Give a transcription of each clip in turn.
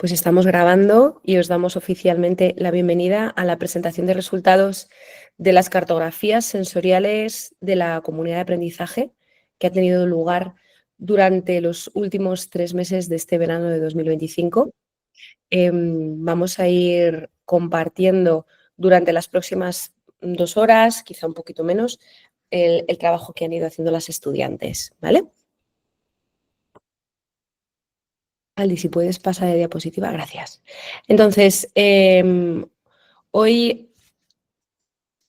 Pues estamos grabando y os damos oficialmente la bienvenida a la presentación de resultados de las cartografías sensoriales de la comunidad de aprendizaje que ha tenido lugar durante los últimos 3 meses de este verano de 2025. Vamos a ir compartiendo durante las próximas 2 horas, quizá un poquito menos, el trabajo que han ido haciendo las estudiantes, ¿vale? Ali, si puedes pasar de diapositiva, gracias. Entonces, hoy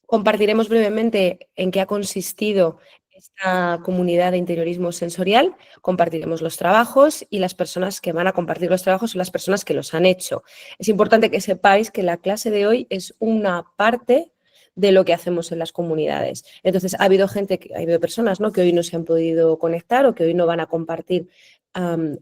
compartiremos brevemente en qué ha consistido esta comunidad de interiorismo sensorial, compartiremos los trabajos y las personas que van a compartir los trabajos son las personas que los han hecho. Es importante que sepáis que la clase de hoy es una parte de lo que hacemos en las comunidades. Entonces, ha habido personas, ¿no?, que hoy no se han podido conectar o que hoy no van a compartir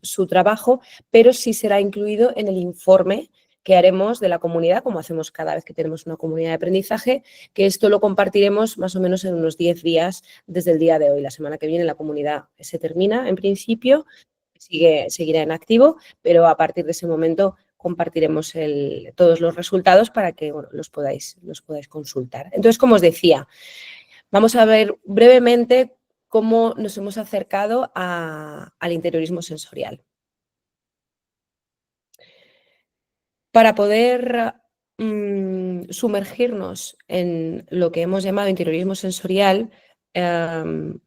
su trabajo, pero sí será incluido en el informe que haremos de la comunidad, como hacemos cada vez que tenemos una comunidad de aprendizaje, que esto lo compartiremos más o menos en unos 10 días desde el día de hoy. La semana que viene la comunidad se termina, en principio, seguirá en activo, pero a partir de ese momento compartiremos todos los resultados para que los podáis consultar. Entonces, como os decía, vamos a ver brevemente cómo nos hemos acercado al interiorismo sensorial. Para poder sumergirnos en lo que hemos llamado interiorismo sensorial, quiero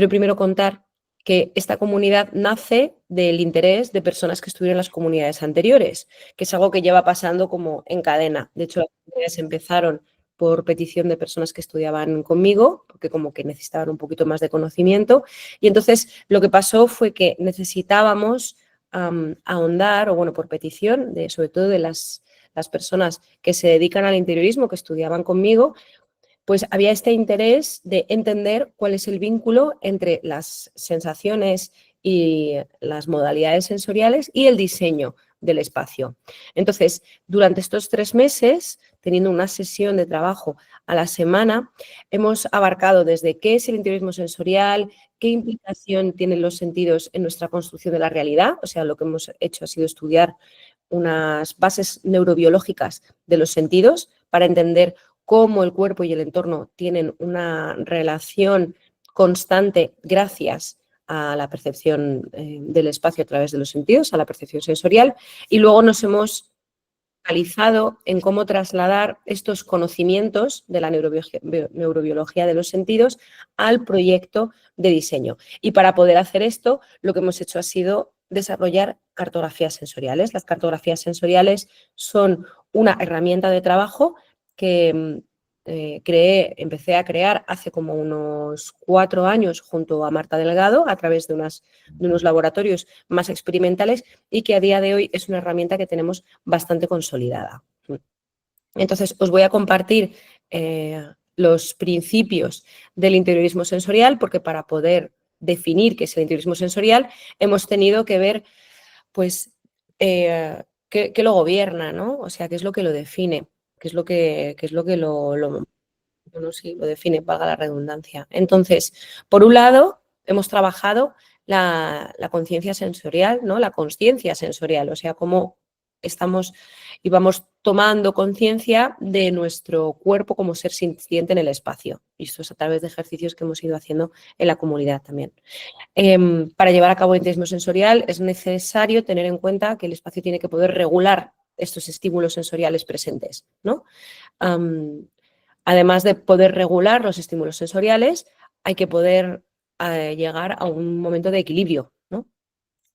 primero contar que esta comunidad nace del interés de personas que estuvieron en las comunidades anteriores, que es algo que lleva pasando como en cadena. De hecho, las comunidades empezaron por petición de personas que estudiaban conmigo, porque como que necesitaban un poquito más de conocimiento. Y entonces lo que pasó fue que necesitábamos ahondar, o bueno, por petición, sobre todo de las personas que se dedican al interiorismo, que estudiaban conmigo, pues había este interés de entender cuál es el vínculo entre las sensaciones y las modalidades sensoriales y el diseño del espacio. Entonces, durante estos 3 meses, teniendo una sesión de trabajo a la semana, hemos abarcado desde qué es el interiorismo sensorial, qué implicación tienen los sentidos en nuestra construcción de la realidad, o sea, lo que hemos hecho ha sido estudiar unas bases neurobiológicas de los sentidos para entender cómo el cuerpo y el entorno tienen una relación constante gracias a la percepción del espacio a través de los sentidos, a la percepción sensorial, y luego nos hemos focalizado en cómo trasladar estos conocimientos de la neurobiología de los sentidos al proyecto de diseño. Y para poder hacer esto, lo que hemos hecho ha sido desarrollar cartografías sensoriales. Las cartografías sensoriales son una herramienta de trabajo que empecé a crear hace como unos 4 años junto a Marta Delgado a través de unos laboratorios más experimentales y que a día de hoy es una herramienta que tenemos bastante consolidada. Entonces, os voy a compartir los principios del interiorismo sensorial, porque para poder definir qué es el interiorismo sensorial hemos tenido que ver, pues, qué lo gobierna, ¿no? O sea, qué es lo que lo define, qué es lo que bueno, sí, lo define, valga la redundancia. Entonces, por un lado, hemos trabajado la conciencia sensorial, ¿no? La consciencia sensorial, o sea, cómo estamos y vamos tomando conciencia de nuestro cuerpo como ser sintiente en el espacio. Y esto es a través de ejercicios que hemos ido haciendo en la comunidad también. Para llevar a cabo el interiorismo sensorial es necesario tener en cuenta que el espacio tiene que poder regular estos estímulos sensoriales presentes, ¿no? Además de poder regular los estímulos sensoriales, hay que poder llegar a un momento de equilibrio, ¿no?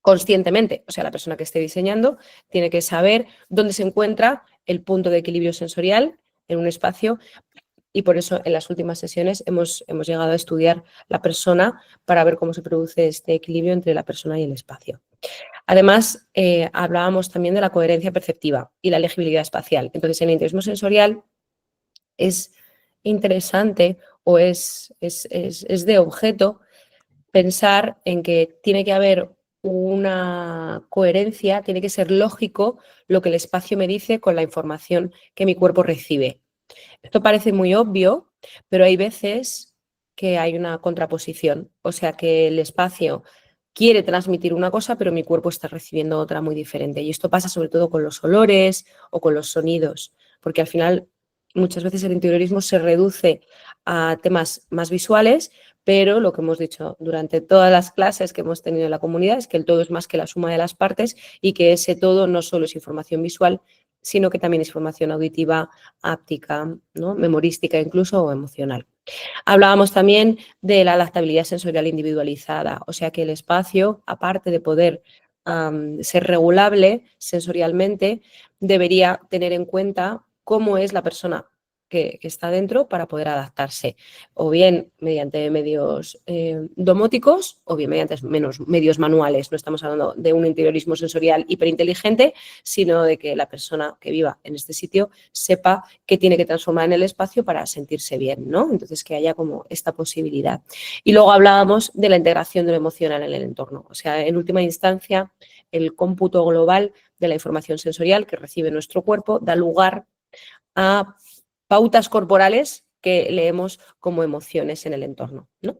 Conscientemente. O sea, la persona que esté diseñando tiene que saber dónde se encuentra el punto de equilibrio sensorial en un espacio, y por eso en las últimas sesiones hemos llegado a estudiar la persona para ver cómo se produce este equilibrio entre la persona y el espacio. Además, hablábamos también de la coherencia perceptiva y la legibilidad espacial. Entonces, en el interiorismo sensorial es interesante o es de objeto pensar en que tiene que haber una coherencia, tiene que ser lógico lo que el espacio me dice con la información que mi cuerpo recibe. Esto parece muy obvio, pero hay veces que hay una contraposición, o sea que el espacio quiere transmitir una cosa, pero mi cuerpo está recibiendo otra muy diferente. Y esto pasa sobre todo con los olores o con los sonidos, porque al final muchas veces el interiorismo se reduce a temas más visuales, pero lo que hemos dicho durante todas las clases que hemos tenido en la comunidad es que el todo es más que la suma de las partes y que ese todo no solo es información visual, sino que también es información auditiva, áptica, ¿no? Memorística incluso o emocional. Hablábamos también de la adaptabilidad sensorial individualizada, o sea que el espacio, aparte de poder ser regulable sensorialmente, debería tener en cuenta cómo es la persona que está dentro para poder adaptarse, o bien mediante medios domóticos o bien mediante medios manuales. No estamos hablando de un interiorismo sensorial hiperinteligente, sino de que la persona que viva en este sitio sepa que tiene que transformar en el espacio para sentirse bien, ¿no? Entonces, que haya como esta posibilidad. Y luego hablábamos de la integración de lo emocional en el entorno. O sea, en última instancia, el cómputo global de la información sensorial que recibe nuestro cuerpo da lugar a pautas corporales que leemos como emociones en el entorno, ¿no?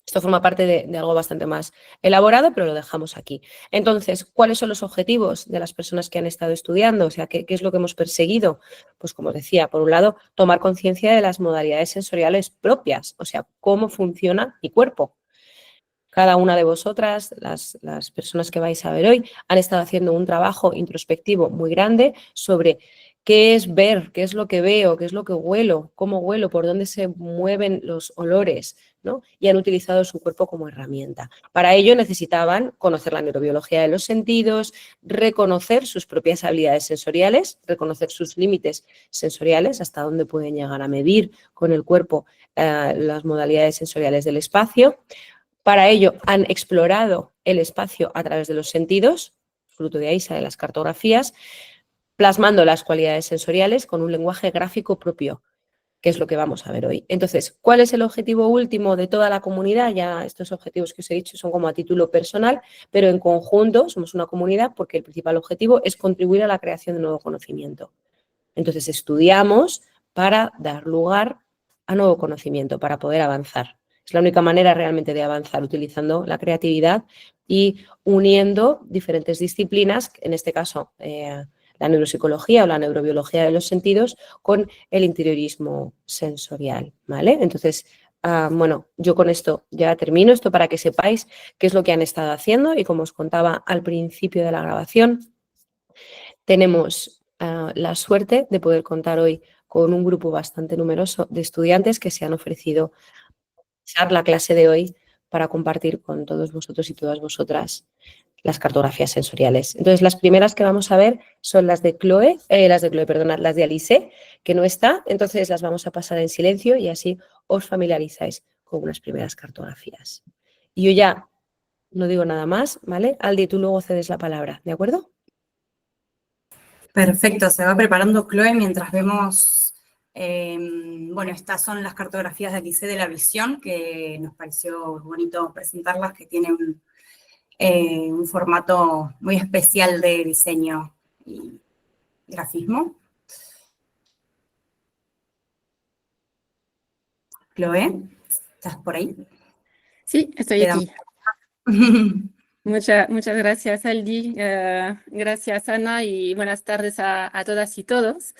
Esto forma parte de algo bastante más elaborado, pero lo dejamos aquí. Entonces, ¿cuáles son los objetivos de las personas que han estado estudiando? O sea, ¿qué es lo que hemos perseguido? Pues como os decía, por un lado, tomar conciencia de las modalidades sensoriales propias, o sea, cómo funciona mi cuerpo. Cada una de vosotras, las personas que vais a ver hoy, han estado haciendo un trabajo introspectivo muy grande sobre qué es ver, qué es lo que veo, qué es lo que huelo, cómo huelo, por dónde se mueven los olores, ¿no? Y han utilizado su cuerpo como herramienta. Para ello necesitaban conocer la neurobiología de los sentidos, reconocer sus propias habilidades sensoriales, reconocer sus límites sensoriales, hasta dónde pueden llegar a medir con el cuerpo las modalidades sensoriales del espacio. Para ello han explorado el espacio a través de los sentidos, fruto de ahí salen las cartografías, plasmando las cualidades sensoriales con un lenguaje gráfico propio, que es lo que vamos a ver hoy. Entonces, ¿cuál es el objetivo último de toda la comunidad? Ya estos objetivos que os he dicho son como a título personal, pero en conjunto somos una comunidad porque el principal objetivo es contribuir a la creación de nuevo conocimiento. Entonces, estudiamos para dar lugar a nuevo conocimiento, para poder avanzar. Es la única manera realmente de avanzar, utilizando la creatividad y uniendo diferentes disciplinas, en este caso la neuropsicología o la neurobiología de los sentidos, con el interiorismo sensorial, ¿vale? Entonces, bueno, yo con esto ya termino, esto para que sepáis qué es lo que han estado haciendo y como os contaba al principio de la grabación, tenemos la suerte de poder contar hoy con un grupo bastante numeroso de estudiantes que se han ofrecido a la clase de hoy para compartir con todos vosotros y todas vosotras las cartografías sensoriales. Entonces, las primeras que vamos a ver son las de Chloe, perdonad, las de Alice, que no está, entonces las vamos a pasar en silencio y así os familiarizáis con unas primeras cartografías. Y yo ya no digo nada más, ¿vale? Aldi, tú luego cedes la palabra, ¿de acuerdo? Perfecto, se va preparando Chloe mientras vemos, bueno, estas son las cartografías de Alice de la visión, que nos pareció bonito presentarlas, que tienen un formato muy especial de diseño y grafismo. Chloe, ¿estás por ahí? Sí, estoy aquí. Muchas gracias, Aldi. Gracias, Ana, y buenas tardes a todas y todos.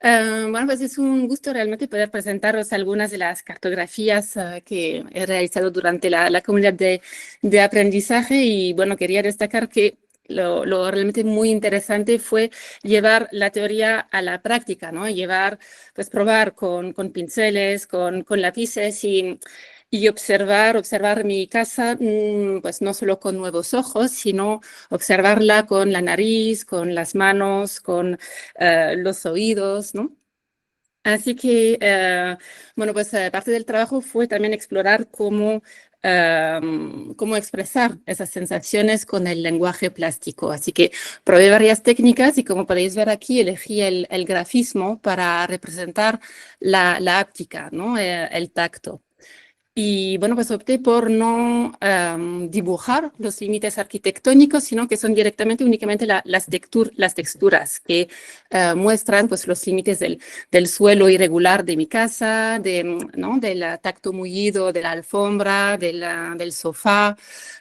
Bueno, pues es un gusto realmente poder presentaros algunas de las cartografías que he realizado durante la comunidad de aprendizaje y, bueno, quería destacar que lo realmente muy interesante fue llevar la teoría a la práctica, ¿no? Pues probar con pinceles, con lápices y observar mi casa, pues no solo con nuevos ojos, sino observarla con la nariz, con las manos, con los oídos, ¿no? Así que, bueno, pues parte del trabajo fue también explorar cómo expresar esas sensaciones con el lenguaje plástico. Así que probé varias técnicas y como podéis ver aquí, elegí el grafismo para representar la áptica, ¿no? El tacto. Y bueno, pues opté por no dibujar los límites arquitectónicos, sino que son directamente, únicamente las texturas que muestran pues, los límites del suelo irregular de mi casa, ¿no? Del tacto mullido de la alfombra, del sofá,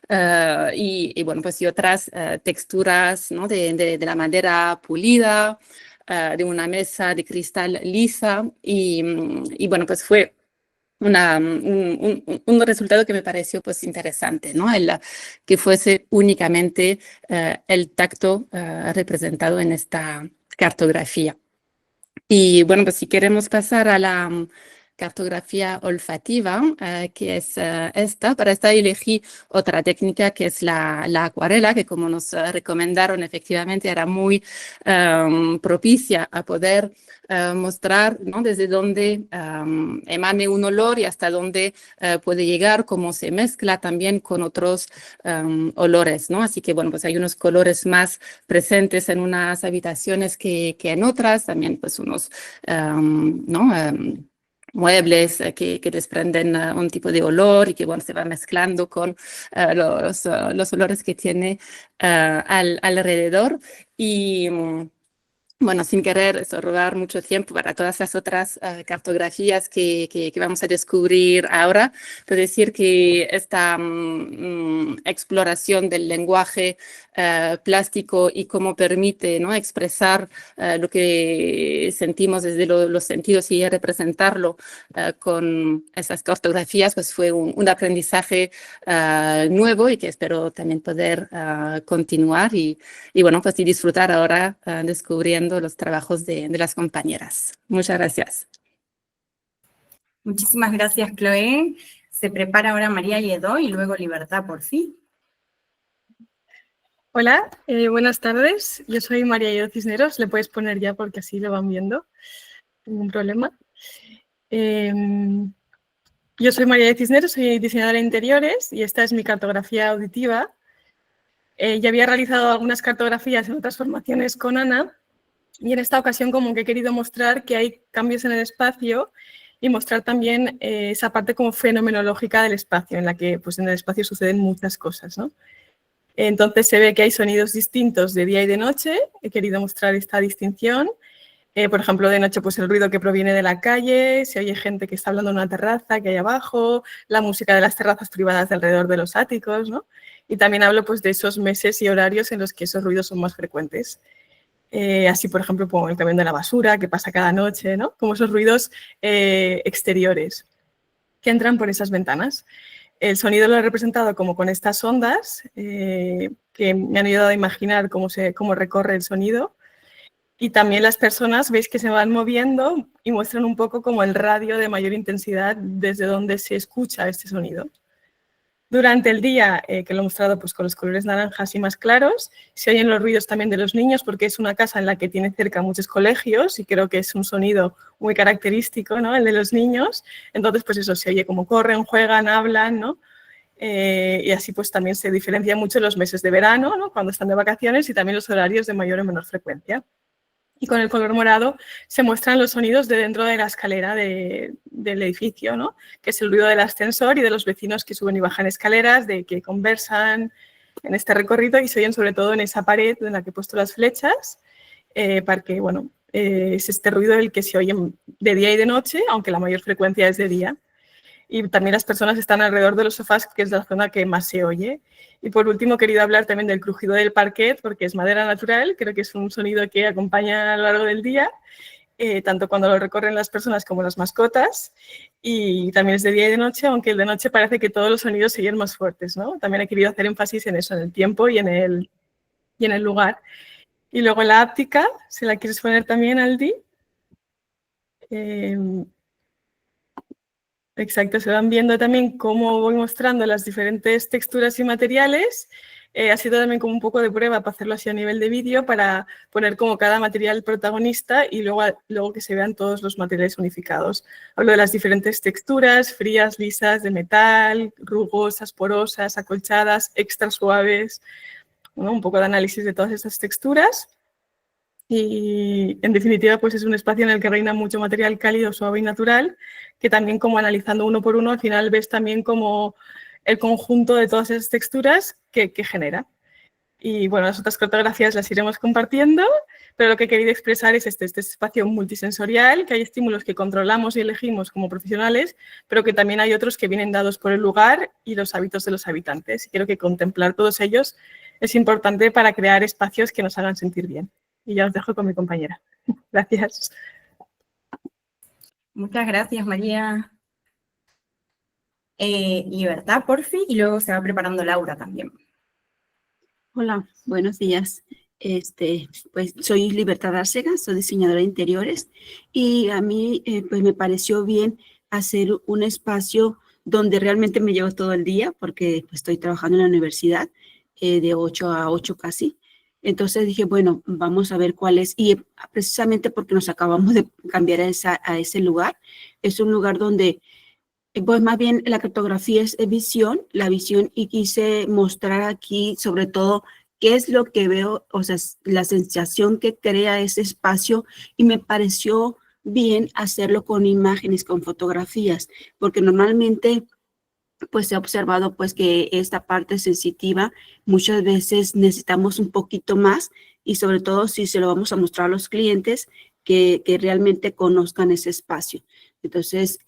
bueno, pues y otras texturas, ¿no? de la madera pulida, de una mesa de cristal lisa. Y bueno, pues fue un resultado que me pareció pues interesante, ¿no? Que fuese únicamente el tacto representado en esta cartografía. Y bueno, pues si queremos pasar a la cartografía olfativa, que es esta, para esta elegí otra técnica que es la acuarela, que como nos recomendaron efectivamente era muy propicia a poder mostrar, ¿no? Desde dónde emane un olor y hasta dónde puede llegar, cómo se mezcla también con otros olores, ¿no? Así que, bueno, pues hay unos colores más presentes en unas habitaciones que en otras, también pues unos, ¿no? Muebles que desprenden un tipo de olor y que, bueno, se va mezclando con los olores que tiene alrededor. Y bueno, sin querer robar mucho tiempo para todas las otras cartografías que vamos a descubrir ahora, pero decir que esta exploración del lenguaje plástico y cómo permite, ¿no? expresar lo que sentimos desde los sentidos y representarlo con esas cartografías, pues fue un aprendizaje nuevo y que espero también poder continuar y bueno, pues y disfrutar ahora descubriendo los trabajos de las compañeras. Muchas gracias. Muchísimas gracias, Chloé. Se prepara ahora María Lledó y luego Libertad por fin. Hola, buenas tardes. Yo soy María Lledó Cisneros. Le puedes poner ya porque así lo van viendo. Ningún problema. Yo soy María Lledó Cisneros, soy diseñadora de interiores y esta es mi cartografía auditiva. Ya había realizado algunas cartografías en otras formaciones con Ana y en esta ocasión como que he querido mostrar que hay cambios en el espacio y mostrar también esa parte como fenomenológica del espacio, en la que pues, en el espacio suceden muchas cosas, ¿no? Entonces se ve que hay sonidos distintos de día y de noche. He querido mostrar esta distinción. Por ejemplo, de noche pues el ruido que proviene de la calle, se oye gente que está hablando en una terraza que hay abajo, la música de las terrazas privadas de alrededor de los áticos, ¿no? Y también hablo pues de esos meses y horarios en los que esos ruidos son más frecuentes. Así, por ejemplo, como el camión de la basura que pasa cada noche, ¿no? Como esos ruidos exteriores que entran por esas ventanas. El sonido lo he representado como con estas ondas que me han ayudado a imaginar cómo recorre el sonido. Y también las personas, veis que se van moviendo y muestran un poco como el radio de mayor intensidad desde donde se escucha este sonido. Durante el día, que lo he mostrado pues, con los colores naranjas y más claros, se oyen los ruidos también de los niños porque es una casa en la que tiene cerca muchos colegios y creo que es un sonido muy característico, ¿no? El de los niños. Entonces, pues eso, se oye cómo corren, juegan, hablan, ¿no? Y así pues también se diferencia mucho los meses de verano, ¿no? Cuando están de vacaciones y también los horarios de mayor o menor frecuencia. Y con el color morado se muestran los sonidos de dentro de la escalera del edificio, ¿no? Que es el ruido del ascensor y de los vecinos que suben y bajan escaleras, de que conversan en este recorrido y se oyen sobre todo en esa pared en la que he puesto las flechas, para que, bueno, es este ruido el que se oye de día y de noche, aunque la mayor frecuencia es de día. Y también las personas están alrededor de los sofás, que es la zona que más se oye. Y por último, he querido hablar también del crujido del parquet, porque es madera natural, creo que es un sonido que acompaña a lo largo del día, tanto cuando lo recorren las personas como las mascotas, y también es de día y de noche, aunque el de noche parece que todos los sonidos se oyen más fuertes, ¿no? También he querido hacer énfasis en eso, en el tiempo y en el lugar. Y luego la áptica, si la quieres poner también, Aldi. Exacto, se van viendo también cómo voy mostrando las diferentes texturas y materiales. Ha sido también como un poco de prueba para hacerlo así a nivel de vídeo, para poner como cada material protagonista y luego que se vean todos los materiales unificados. Hablo de las diferentes texturas, frías, lisas, de metal, rugosas, porosas, acolchadas, extra suaves, ¿no? Un poco de análisis de todas estas texturas. Y en definitiva, pues es un espacio en el que reina mucho material cálido, suave y natural, que también como analizando uno por uno, al final ves también como el conjunto de todas esas texturas que genera. Y bueno, las otras cartografías las iremos compartiendo, pero lo que he querido expresar es este espacio multisensorial, que hay estímulos que controlamos y elegimos como profesionales, pero que también hay otros que vienen dados por el lugar y los hábitos de los habitantes. Y creo que contemplar todos ellos es importante para crear espacios que nos hagan sentir bien. Y ya os dejo con mi compañera. Gracias. Muchas gracias, María. Libertad, porfi, y luego se va preparando Laura también. Hola, buenos días. Pues soy Libertad Arcega, soy diseñadora de interiores y a mí pues me pareció bien hacer un espacio donde realmente me llevo todo el día porque pues, estoy trabajando en la universidad de 8 a 8 casi. Entonces dije, bueno, vamos a ver cuál es. Y precisamente porque nos acabamos de cambiar a ese lugar, es un lugar donde pues más bien la cartografía es visión, la visión, y quise mostrar aquí sobre todo qué es lo que veo, o sea, la sensación que crea ese espacio, y me pareció bien hacerlo con imágenes, con fotografías, porque normalmente pues se ha observado pues que esta parte sensitiva muchas veces necesitamos un poquito más, y sobre todo si se lo vamos a mostrar a los clientes que realmente conozcan ese espacio. Entonces,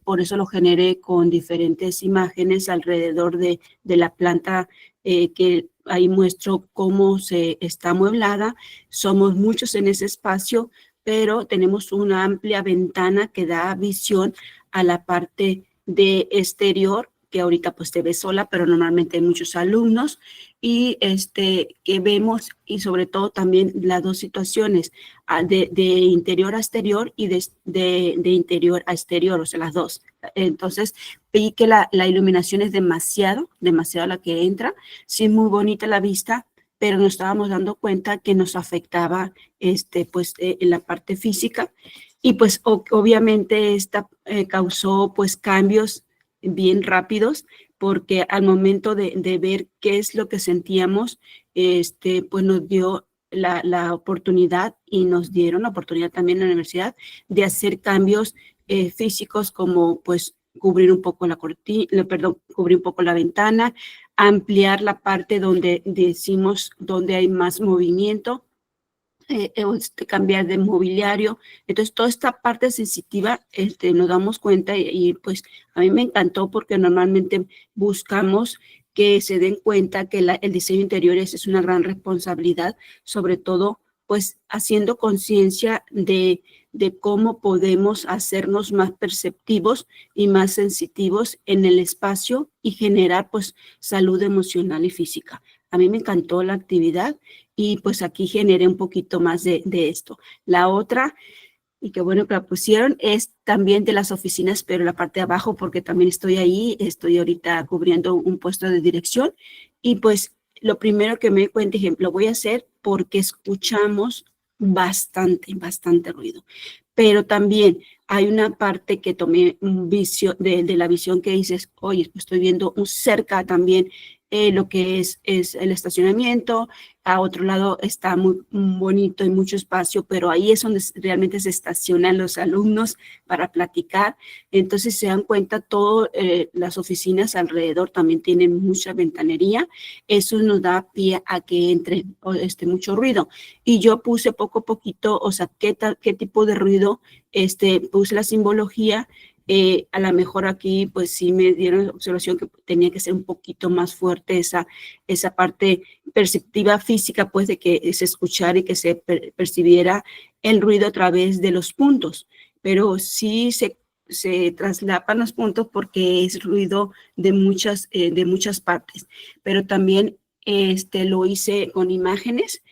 por eso lo generé con diferentes imágenes alrededor de la planta, que ahí muestro cómo se está amueblada. Somos muchos en ese espacio, pero tenemos una amplia ventana que da visión a la parte de exterior, que ahorita pues te ves sola, pero normalmente hay muchos alumnos, y que vemos, y sobre todo también las dos situaciones, de interior a exterior y de interior a exterior, o sea, las dos. Entonces, vi que la iluminación es demasiado la que entra. Sí, es muy bonita la vista, pero nos estábamos dando cuenta que nos afectaba pues, en la parte física, y pues obviamente esta causó pues cambios bien rápidos, porque al momento de ver qué es lo que sentíamos, pues nos dio la oportunidad, y nos dieron la oportunidad también en la universidad de hacer cambios físicos, como pues cubrir un poco la cortina, perdón, cubrir un poco la ventana, ampliar la parte donde decimos donde hay más movimiento, cambiar de mobiliario. Entonces, toda esta parte sensitiva nos damos cuenta, y pues a mí me encantó, porque normalmente buscamos que se den cuenta que el diseño interior es una gran responsabilidad, sobre todo pues haciendo conciencia de cómo podemos hacernos más perceptivos y más sensitivos en el espacio, y generar pues salud emocional y física. A mí me encantó la actividad, y pues aquí generé un poquito más de esto. La otra, y qué bueno que la pusieron, es también de las oficinas, pero la parte de abajo, porque también estoy ahí, estoy ahorita cubriendo un puesto de dirección, y pues lo primero que me di cuenta, dije, lo voy a hacer porque escuchamos bastante ruido. Pero también hay una parte que tomé un vicio de la visión, que dices, oye, pues estoy viendo cerca también lo que es el estacionamiento. A otro lado está muy bonito y mucho espacio, pero ahí es donde realmente se estacionan los alumnos para platicar. Entonces se dan cuenta, todas las oficinas alrededor también tienen mucha ventanería. Eso nos da pie a que entre mucho ruido. Y yo puse poco a poquito, o sea, qué tipo de ruido, puse la simbología. A lo mejor aquí pues sí me dieron la observación que tenía que ser un poquito más fuerte esa parte perceptiva física, pues de que se escuchara y que se percibiera el ruido a través de los puntos, pero sí se traslapan los puntos porque es ruido de muchas partes. Pero también lo hice con imágenes.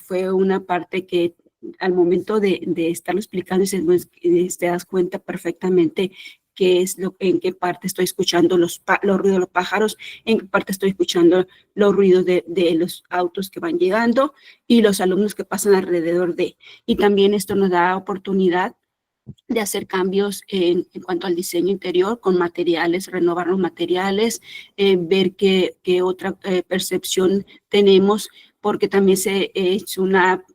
Fue una parte que al momento de estarlo explicando, te das cuenta perfectamente en qué parte estoy escuchando los ruidos de los pájaros, en qué parte estoy escuchando los ruidos de los autos que van llegando y los alumnos que pasan alrededor de. Y también esto nos da oportunidad de hacer cambios en cuanto al diseño interior con materiales, renovar los materiales, ver qué otra percepción tenemos, porque también se ha hecho una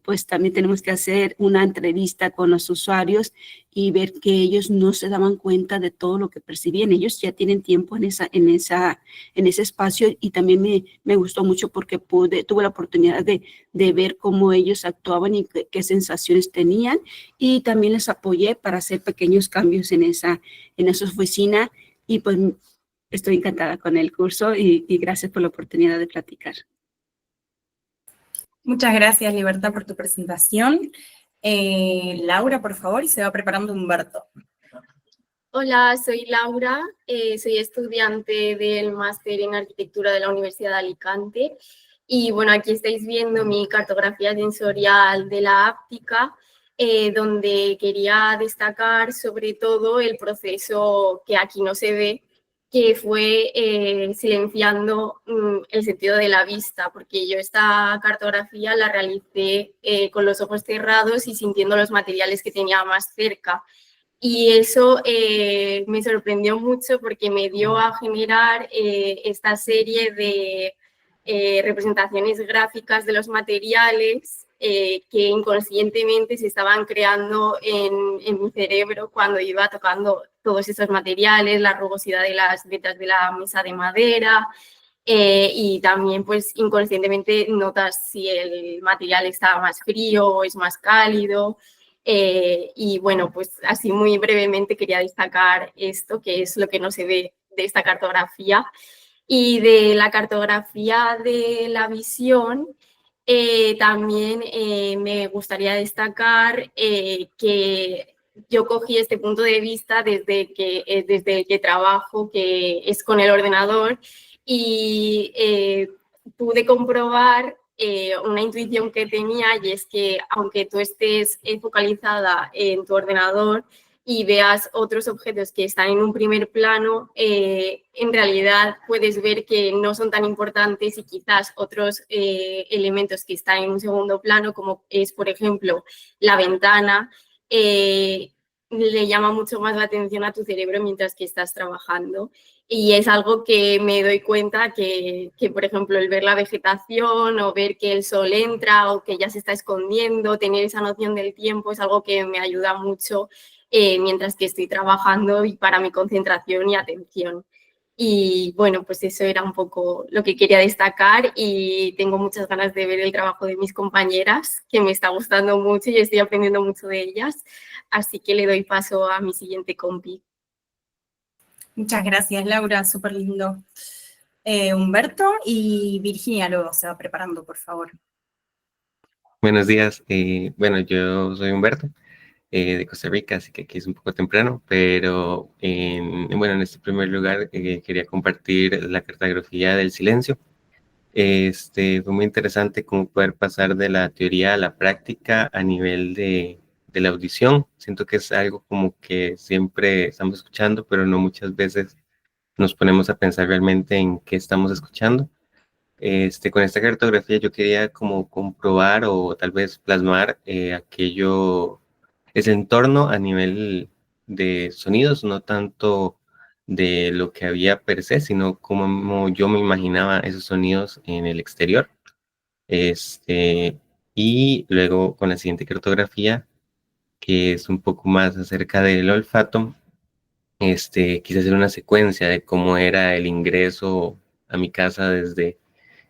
pues también tenemos que hacer una entrevista con los usuarios y ver que ellos no se daban cuenta de todo lo que percibían. Ellos ya tienen tiempo en ese espacio, y también me gustó mucho porque tuve la oportunidad de ver cómo ellos actuaban y qué sensaciones tenían, y también les apoyé para hacer pequeños cambios en esa oficina, y pues estoy encantada con el curso y gracias por la oportunidad de platicar. Muchas gracias, Libertad, por tu presentación. Laura, por favor, y se va preparando Humberto. Hola, soy Laura, soy estudiante del máster en arquitectura de la Universidad de Alicante, y bueno, aquí estáis viendo mi cartografía sensorial de la áptica, donde quería destacar sobre todo el proceso que aquí no se ve, que fue silenciando el sentido de la vista, porque yo esta cartografía la realicé con los ojos cerrados y sintiendo los materiales que tenía más cerca. Y eso me sorprendió mucho porque me dio a generar esta serie de representaciones gráficas de los materiales que inconscientemente se estaban creando en mi cerebro cuando iba tocando todos esos materiales, la rugosidad de las vetas de la mesa de madera, y también pues inconscientemente notas si el material está más frío o es más cálido. Y bueno, pues así muy brevemente quería destacar esto, que es lo que no se ve de esta cartografía. Y de la cartografía de la visión, también me gustaría destacar que yo cogí este punto de vista desde el que trabajo, que es con el ordenador, y pude comprobar una intuición que tenía, y es que aunque tú estés focalizada en tu ordenador y veas otros objetos que están en un primer plano, en realidad puedes ver que no son tan importantes, y quizás otros elementos que están en un segundo plano, como es, por ejemplo, la ventana, le llama mucho más la atención a tu cerebro mientras que estás trabajando. Y es algo que me doy cuenta que, por ejemplo, el ver la vegetación o ver que el sol entra o que ya se está escondiendo, tener esa noción del tiempo, es algo que me ayuda mucho mientras que estoy trabajando y para mi concentración y atención. Y bueno, pues eso era un poco lo que quería destacar, y tengo muchas ganas de ver el trabajo de mis compañeras, que me está gustando mucho y estoy aprendiendo mucho de ellas. Así que le doy paso a mi siguiente compi. Muchas gracias, Laura, súper lindo. Humberto, y Virginia luego se va preparando, por favor. Buenos días. Bueno, yo soy Humberto, de Costa Rica, así que aquí es un poco temprano, pero bueno, en este primer lugar quería compartir la cartografía del silencio. Fue muy interesante cómo poder pasar de la teoría a la práctica a nivel de la audición. Siento que es algo como que siempre estamos escuchando, pero no muchas veces nos ponemos a pensar realmente en qué estamos escuchando. Con esta cartografía yo quería como comprobar o tal vez plasmar ese entorno a nivel de sonidos, no tanto de lo que había per se, sino como yo me imaginaba esos sonidos en el exterior. Y luego con la siguiente cartografía, que es un poco más acerca del olfato, quise hacer una secuencia de cómo era el ingreso a mi casa desde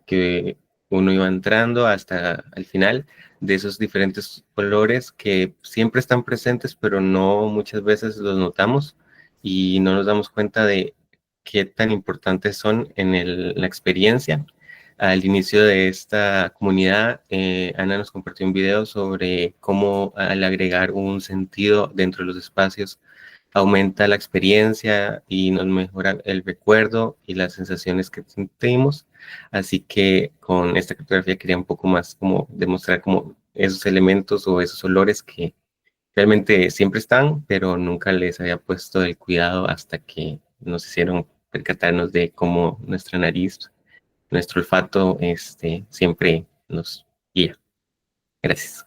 que uno iba entrando hasta el final, de esos diferentes colores que siempre están presentes, pero no muchas veces los notamos y no nos damos cuenta de qué tan importantes son en la experiencia. Al inicio de esta comunidad, Ana nos compartió un video sobre cómo al agregar un sentido dentro de los espacios aumenta la experiencia y nos mejora el recuerdo y las sensaciones que sentimos. Así que con esta cartografía quería un poco más como demostrar como esos elementos o esos olores que realmente siempre están, pero nunca les había puesto el cuidado hasta que nos hicieron percatarnos de cómo nuestra nariz, nuestro olfato, siempre nos guía. Gracias.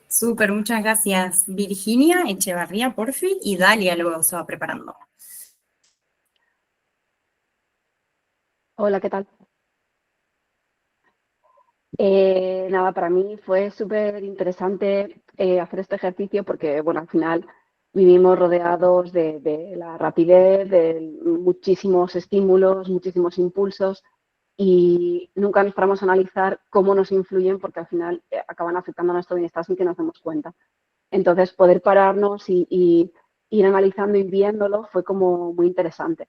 Súper, muchas gracias. Virginia Echevarría, porfi, y Dalia luego se va preparando. Hola, ¿qué tal? Nada, para mí fue súper interesante hacer este ejercicio porque, bueno, al final vivimos rodeados de la rapidez, de muchísimos estímulos, muchísimos impulsos y nunca nos paramos a analizar cómo nos influyen porque al final acaban afectando a nuestro bienestar sin que nos demos cuenta. Entonces, poder pararnos y ir analizando y viéndolo fue como muy interesante.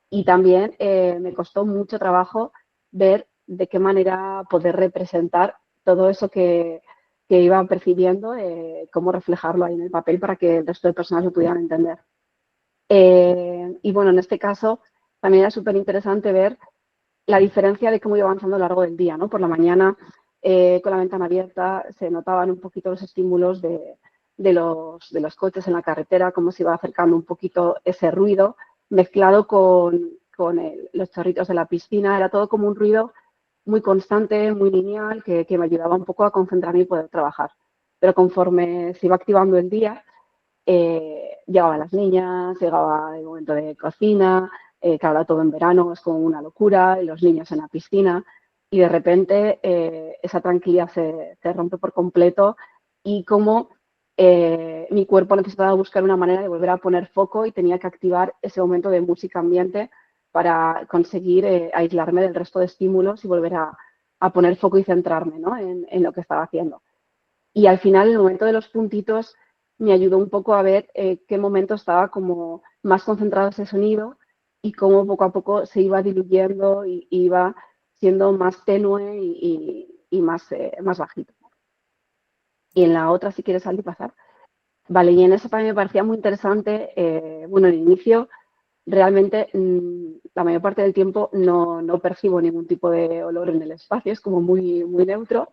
Y también me costó mucho trabajo ver de qué manera poder representar todo eso que iba percibiendo, cómo reflejarlo ahí en el papel para que el resto de personas lo pudieran entender. Y bueno, en este caso también era súper interesante ver la diferencia de cómo iba avanzando a lo largo del día, ¿no? Por la mañana, con la ventana abierta, se notaban un poquito los estímulos de los coches en la carretera, cómo se iba acercando un poquito ese ruido, mezclado con los chorritos de la piscina. Era todo como un ruido muy constante, muy lineal, que me ayudaba un poco a concentrarme y poder trabajar. Pero conforme se iba activando el día, llegaban las niñas, llegaba el momento de cocina, claro, todo en verano es como una locura, y los niños en la piscina, y de repente esa tranquilidad se rompe por completo y como mi cuerpo necesitaba buscar una manera de volver a poner foco y tenía que activar ese momento de música ambiente para conseguir aislarme del resto de estímulos y volver a poner foco y centrarme, ¿no? en lo que estaba haciendo. Y al final, el momento de los puntitos me ayudó un poco a ver qué momento estaba como más concentrado ese sonido y cómo poco a poco se iba diluyendo y iba siendo más tenue y más bajito. Y en la otra, si quieres salir y pasar. Vale, y en esa también me parecía muy interesante, bueno, el inicio, realmente la mayor parte del tiempo no percibo ningún tipo de olor en el espacio, es como muy, muy neutro.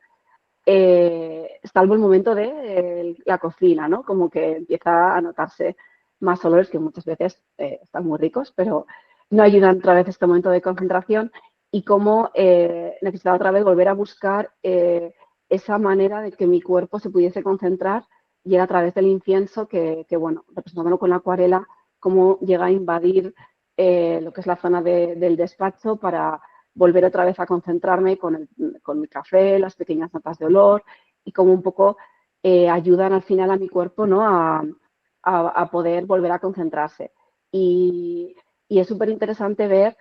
Salvo el momento de la cocina, ¿no? Como que empieza a notarse más olores que muchas veces están muy ricos, pero no ayudan otra vez este momento de concentración y cómo necesitaba otra vez volver a buscar esa manera de que mi cuerpo se pudiese concentrar y era a través del incienso que bueno, representándolo con la acuarela, cómo llega a invadir lo que es la zona del despacho para volver otra vez a concentrarme con mi café, las pequeñas notas de olor y cómo un poco ayudan al final a mi cuerpo, ¿no? a poder volver a concentrarse. Y es súper interesante ver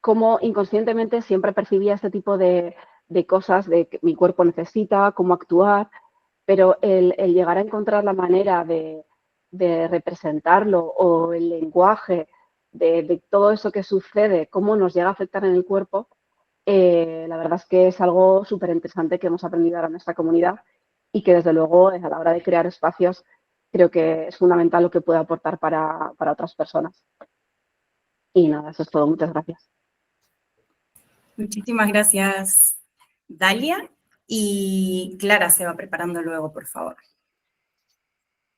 cómo inconscientemente siempre percibía este tipo de cosas de que mi cuerpo necesita, cómo actuar, pero el llegar a encontrar la manera de representarlo o el lenguaje de todo eso que sucede, cómo nos llega a afectar en el cuerpo, la verdad es que es algo súper interesante que hemos aprendido ahora en nuestra comunidad y que desde luego a la hora de crear espacios creo que es fundamental lo que puede aportar para otras personas. Y nada, eso es todo. Muchas gracias. Muchísimas gracias, Dalia. Y Clara se va preparando luego, por favor.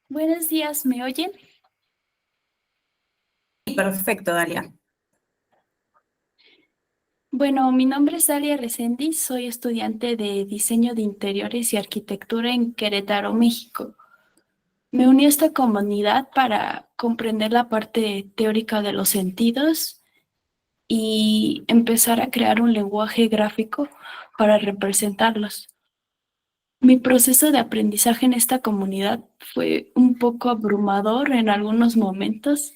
Buenos días, ¿me oyen? Perfecto, Dalia. Bueno, mi nombre es Dalia Reséndiz, soy estudiante de Diseño de Interiores y Arquitectura en Querétaro, México. Me uní a esta comunidad para comprender la parte teórica de los sentidos y empezar a crear un lenguaje gráfico para representarlos. Mi proceso de aprendizaje en esta comunidad fue un poco abrumador en algunos momentos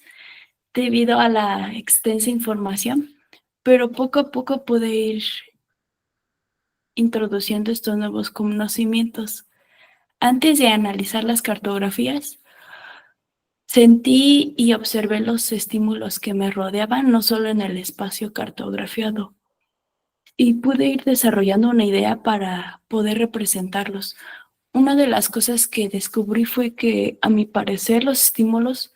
debido a la extensa información, pero poco a poco pude ir introduciendo estos nuevos conocimientos. Antes de analizar las cartografías, sentí y observé los estímulos que me rodeaban, no solo en el espacio cartografiado, y pude ir desarrollando una idea para poder representarlos. Una de las cosas que descubrí fue que, a mi parecer, los estímulos,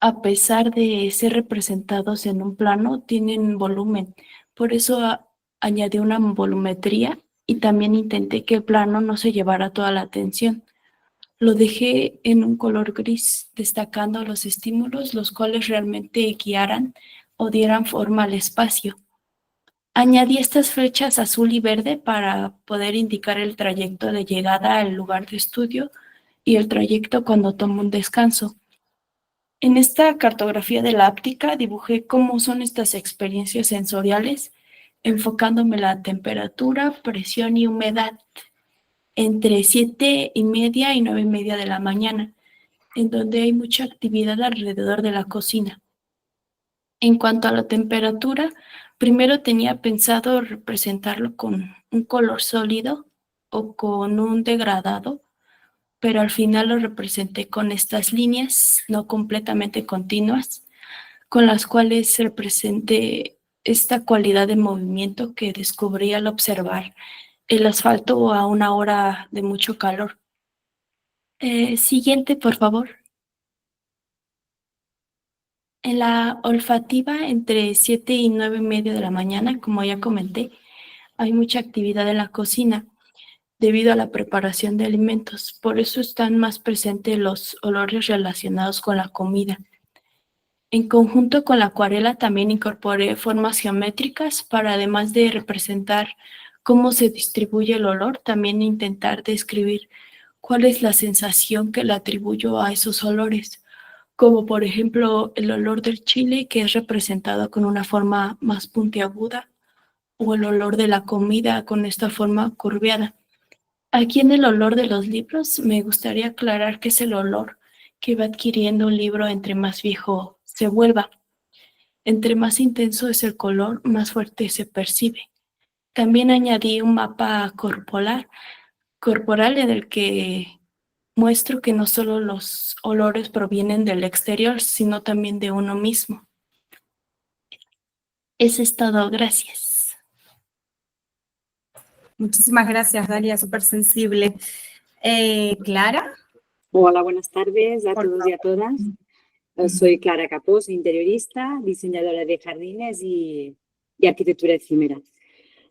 a pesar de ser representados en un plano, tienen volumen. Por eso añadí una volumetría y también intenté que el plano no se llevara toda la atención. Lo dejé en un color gris, destacando los estímulos, los cuales realmente guiaran o dieran forma al espacio. Añadí estas flechas azul y verde para poder indicar el trayecto de llegada al lugar de estudio y el trayecto cuando tomo un descanso. En esta cartografía de la áptica dibujé cómo son estas experiencias sensoriales enfocándome en la temperatura, presión y humedad entre 7:30 y 9:30 de la mañana, en donde hay mucha actividad alrededor de la cocina. En cuanto a la temperatura, primero tenía pensado representarlo con un color sólido o con un degradado, pero al final lo representé con estas líneas no completamente continuas, con las cuales representé esta cualidad de movimiento que descubrí al observar el asfalto a una hora de mucho calor. Siguiente, por favor. En la olfativa, entre 7 y 9:30 de la mañana, como ya comenté, hay mucha actividad en la cocina debido a la preparación de alimentos. Por eso están más presentes los olores relacionados con la comida. En conjunto con la acuarela también incorporé formas geométricas para, además de representar cómo se distribuye el olor, también intentar describir cuál es la sensación que le atribuyo a esos olores, como por ejemplo el olor del chile, que es representado con una forma más puntiaguda, o el olor de la comida con esta forma curveada. Aquí en el olor de los libros me gustaría aclarar que es el olor que va adquiriendo un libro entre más viejo se vuelva. Entre más intenso es el color, más fuerte se percibe. También añadí un mapa corporal en el que muestro que no solo los olores provienen del exterior, sino también de uno mismo. Eso es todo, gracias. Muchísimas gracias, Dalia, súper sensible. Clara. Hola, buenas tardes a todos y a todas. Soy Clara Capós, interiorista, diseñadora de jardines y arquitectura efímera.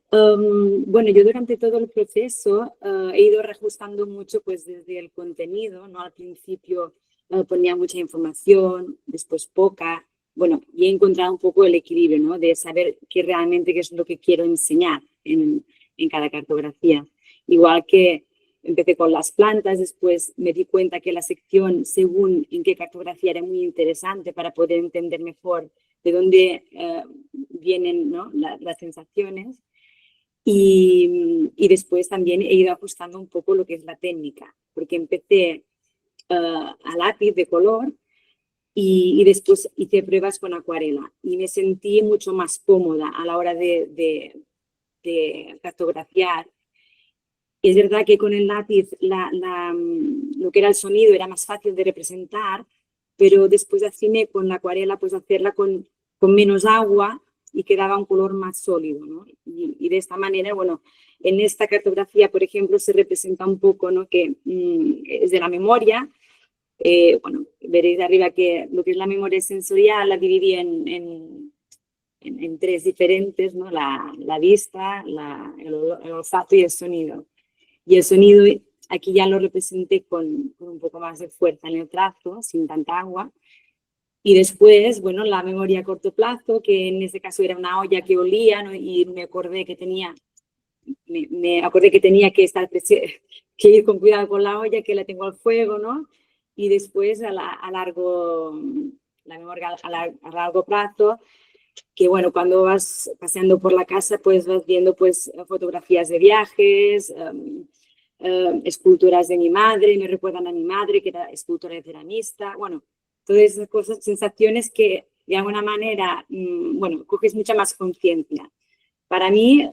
Bueno, yo durante todo el proceso he ido reajustando mucho pues desde el contenido, ¿no? Al principio ponía mucha información, después poca, bueno, y he encontrado un poco el equilibrio, ¿no? De saber qué es lo que quiero enseñar en cada cartografía. Igual que empecé con las plantas, después me di cuenta que la sección según en qué cartografía era muy interesante para poder entender mejor de dónde vienen, ¿no? las sensaciones. Y después también he ido ajustando un poco lo que es la técnica, porque empecé a lápiz de color y después hice pruebas con acuarela y me sentí mucho más cómoda a la hora de cartografiar. Y es verdad que con el lápiz lo que era el sonido era más fácil de representar, pero después afiné con la acuarela pues hacerla con menos agua y quedaba un color más sólido, ¿no? Y de esta manera, bueno, en esta cartografía, por ejemplo, se representa un poco, ¿no? Que es de la memoria. Bueno, veréis arriba que lo que es la memoria sensorial la dividí en tres diferentes, ¿no? La vista, el olfato y el sonido. Y el sonido aquí ya lo representé con un poco más de fuerza en el trazo, sin tanta agua. Y después, bueno, la memoria a corto plazo, que en este caso era una olla que olía, ¿no? Y me acordé que tenía que ir con cuidado con la olla, que la tengo al fuego, ¿no? Y después la memoria a largo plazo, que bueno, cuando vas paseando por la casa, pues vas viendo pues fotografías de viajes, esculturas de mi madre, me recuerdan a mi madre, que era escultora y ceramista, bueno, todas esas cosas, sensaciones que de alguna manera, bueno, coges mucha más conciencia. Para mí,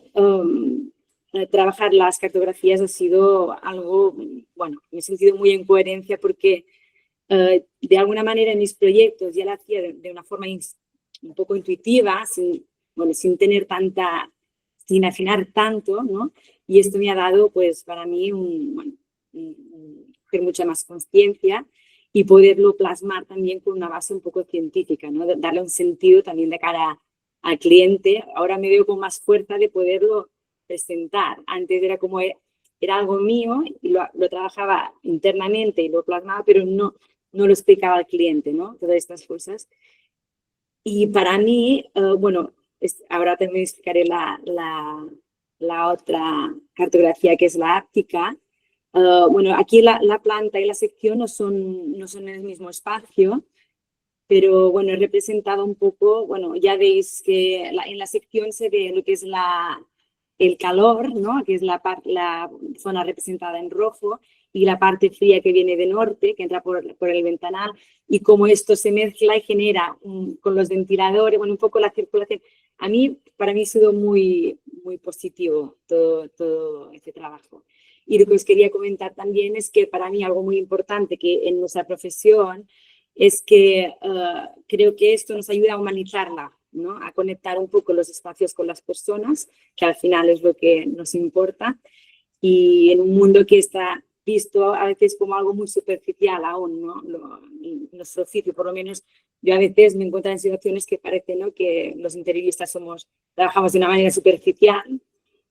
trabajar las cartografías ha sido algo, bueno, me he sentido muy en coherencia porque de alguna manera en mis proyectos ya lo hacía de una forma un poco intuitiva, sin tener sin afinar tanto, ¿no? Y esto me ha dado, pues, para mí, tener mucha más conciencia y poderlo plasmar también con una base un poco científica, ¿no? Darle un sentido también de cara al cliente. Ahora me veo con más fuerza de poderlo presentar. Antes era como, era algo mío y lo trabajaba internamente y lo plasmaba, pero no lo explicaba al cliente, ¿no? Todas estas cosas. Y para mí, bueno, ahora también explicaré la otra cartografía que es la áptica. Bueno, aquí la planta y la sección no son en el mismo espacio, pero bueno, he representado un poco, bueno, ya veis que en la sección se ve lo que es el calor, ¿no? Que es la zona representada en rojo, y la parte fría que viene de norte, que entra por el ventanal, y cómo esto se mezcla y genera con los ventiladores, bueno, un poco la circulación. Para mí ha sido muy, muy positivo todo este trabajo. Y lo que os quería comentar también es que para mí algo muy importante que en nuestra profesión es que creo que esto nos ayuda a humanizarla, ¿no? A conectar un poco los espacios con las personas, que al final es lo que nos importa, y en un mundo que está visto a veces como algo muy superficial aún, ¿no? Nuestro oficio, por lo menos yo a veces me encuentro en situaciones que parece, ¿no?, que los interioristas trabajamos de una manera superficial,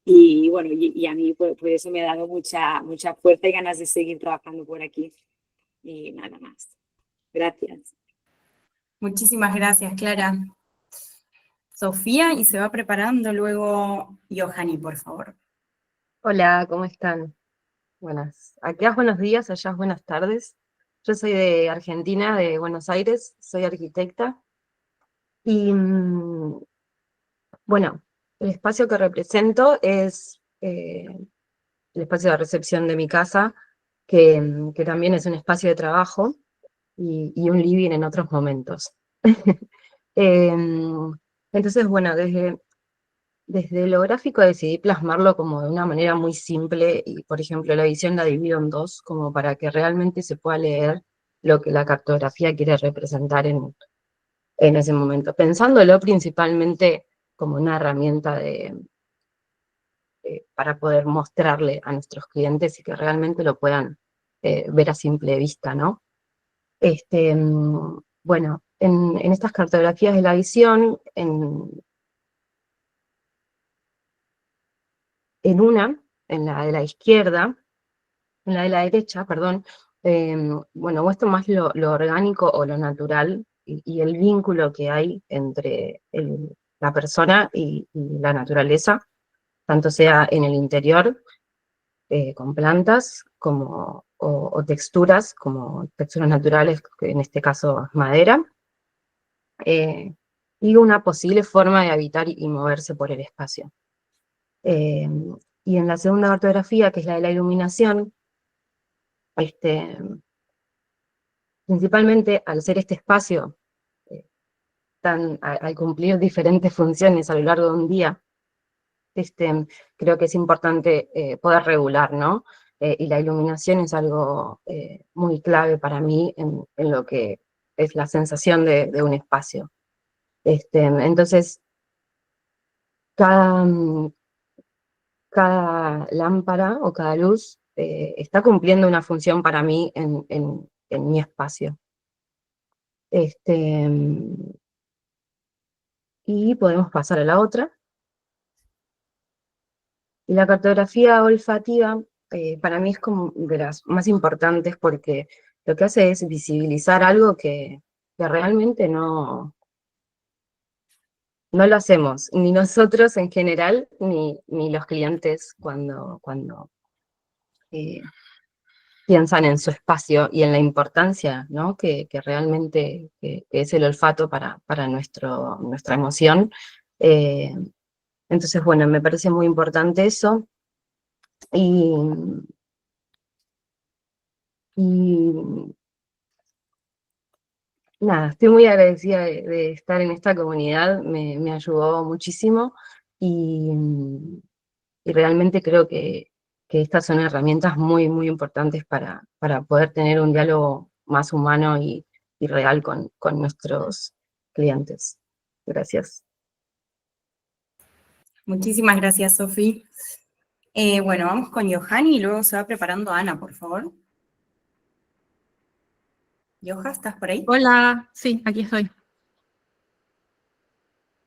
y bueno, y a mí por eso me ha dado mucha fuerza y ganas de seguir trabajando por aquí. Y nada más. Gracias. Muchísimas gracias, Clara. Sofía, y se va preparando luego Johanny, por favor. Hola, ¿cómo están? Buenas. Aquí es buenos días, allá es buenas tardes. Yo soy de Argentina, de Buenos Aires, soy arquitecta. Y bueno, el espacio que represento es el espacio de recepción de mi casa, que también es un espacio de trabajo y un living en otros momentos. Entonces, bueno, desde lo gráfico decidí plasmarlo como de una manera muy simple, y por ejemplo la edición la divido en dos, como para que realmente se pueda leer lo que la cartografía quiere representar en ese momento, pensándolo principalmente como una herramienta para poder mostrarle a nuestros clientes y que realmente lo puedan ver a simple vista, ¿no? Bueno, en estas cartografías de la visión, en la de la izquierda, en la de la derecha, perdón, bueno, muestro más lo orgánico o lo natural y el vínculo que hay entre la persona y la naturaleza, tanto sea en el interior, con plantas, o texturas, como texturas naturales, que en este caso es madera, y una posible forma de habitar y moverse por el espacio. Y en la segunda cartografía, que es la de la iluminación, principalmente al ser este espacio, al cumplir diferentes funciones a lo largo de un día, creo que es importante poder regular, ¿no? Y la iluminación es algo muy clave para mí en lo que es la sensación de un espacio. Entonces, cada lámpara o cada luz está cumpliendo una función para mí en mi espacio. Y podemos pasar a la otra. Y la cartografía olfativa para mí es como de las más importantes, porque lo que hace es visibilizar algo que realmente no lo hacemos, ni nosotros en general, ni los clientes cuando piensan en su espacio y en la importancia, ¿no?, que realmente que es el olfato para nuestra emoción. Entonces, bueno, me parece muy importante eso. Y nada, estoy muy agradecida de estar en esta comunidad, me ayudó muchísimo, y realmente creo que estas son herramientas muy, muy importantes para poder tener un diálogo más humano y real con nuestros clientes. Gracias. Muchísimas gracias, Sofía. Bueno, vamos con Johanny y luego se va preparando Ana, por favor. Johanny, ¿estás por ahí? Hola, sí, aquí estoy.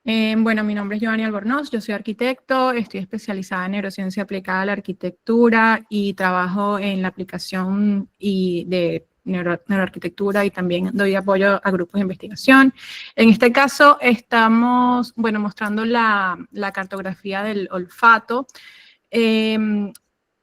Bueno, mi nombre es Johanny Albornoz, yo soy arquitecto, estoy especializada en neurociencia aplicada a la arquitectura y trabajo en la aplicación de neuroarquitectura, y también doy apoyo a grupos de investigación. En este caso estamos, bueno, mostrando la cartografía del olfato.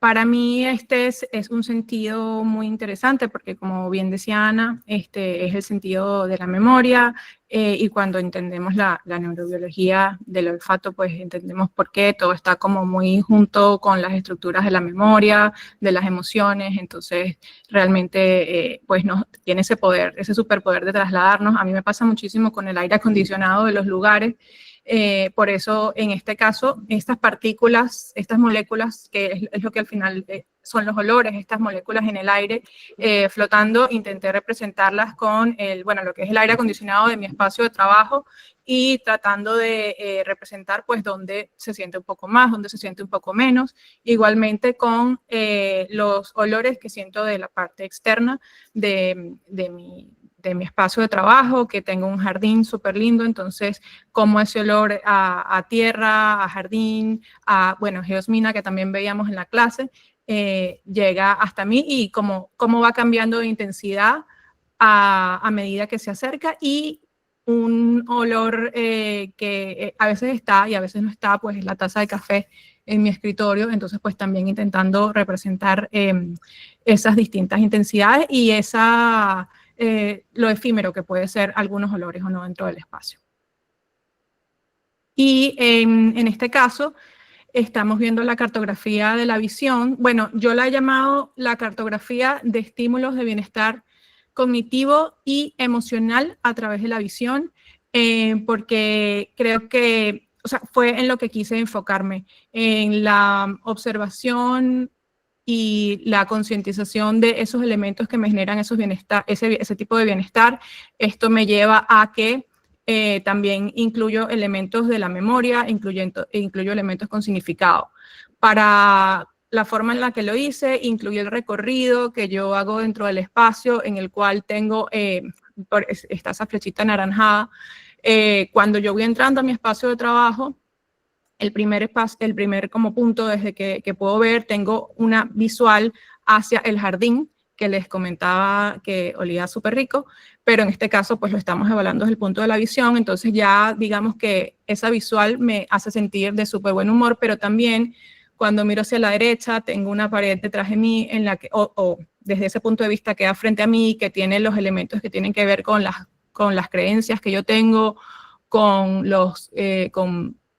Para mí este es un sentido muy interesante porque, como bien decía Ana, este es el sentido de la memoria y cuando entendemos la neurobiología del olfato, pues entendemos por qué todo está como muy junto con las estructuras de la memoria, de las emociones. Entonces realmente pues tiene ese poder, ese superpoder de trasladarnos. A mí me pasa muchísimo con el aire acondicionado de los lugares. Por eso, en este caso, estas partículas, estas moléculas, que es lo que al final son los olores, estas moléculas en el aire flotando, intenté representarlas con lo que es el aire acondicionado de mi espacio de trabajo y tratando de representar pues dónde se siente un poco más, dónde se siente un poco menos. Igualmente con los olores que siento de la parte externa de mi espacio de trabajo, que tengo un jardín súper lindo, entonces como ese olor a tierra, a jardín, a, geosmina, que también veíamos en la clase, llega hasta mí y cómo va cambiando de intensidad a medida que se acerca, y un olor que a veces está y a veces no está, pues es la taza de café en mi escritorio, entonces pues también intentando representar esas distintas intensidades y lo efímero que puede ser algunos olores o no dentro del espacio. Y en este caso estamos viendo la cartografía de la visión. Bueno, yo la he llamado la cartografía de estímulos de bienestar cognitivo y emocional a través de la visión, porque creo que, fue en lo que quise enfocarme, en la observación y la concientización de esos elementos que me generan ese tipo de bienestar. Esto me lleva a que también incluyo elementos de la memoria, incluyo elementos con significado. Para la forma en la que lo hice, incluyo el recorrido que yo hago dentro del espacio, en el cual tengo, está esa flechita anaranjada. Cuando yo voy entrando a mi espacio de trabajo, el primer como punto desde que puedo ver, tengo una visual hacia el jardín, que les comentaba que olía súper rico, pero en este caso pues lo estamos evaluando desde el punto de la visión, entonces ya digamos que esa visual me hace sentir de súper buen humor, pero también cuando miro hacia la derecha tengo una pared detrás de mí en la que, o desde ese punto de vista queda frente a mí, que tiene los elementos que tienen que ver con las creencias que yo tengo, con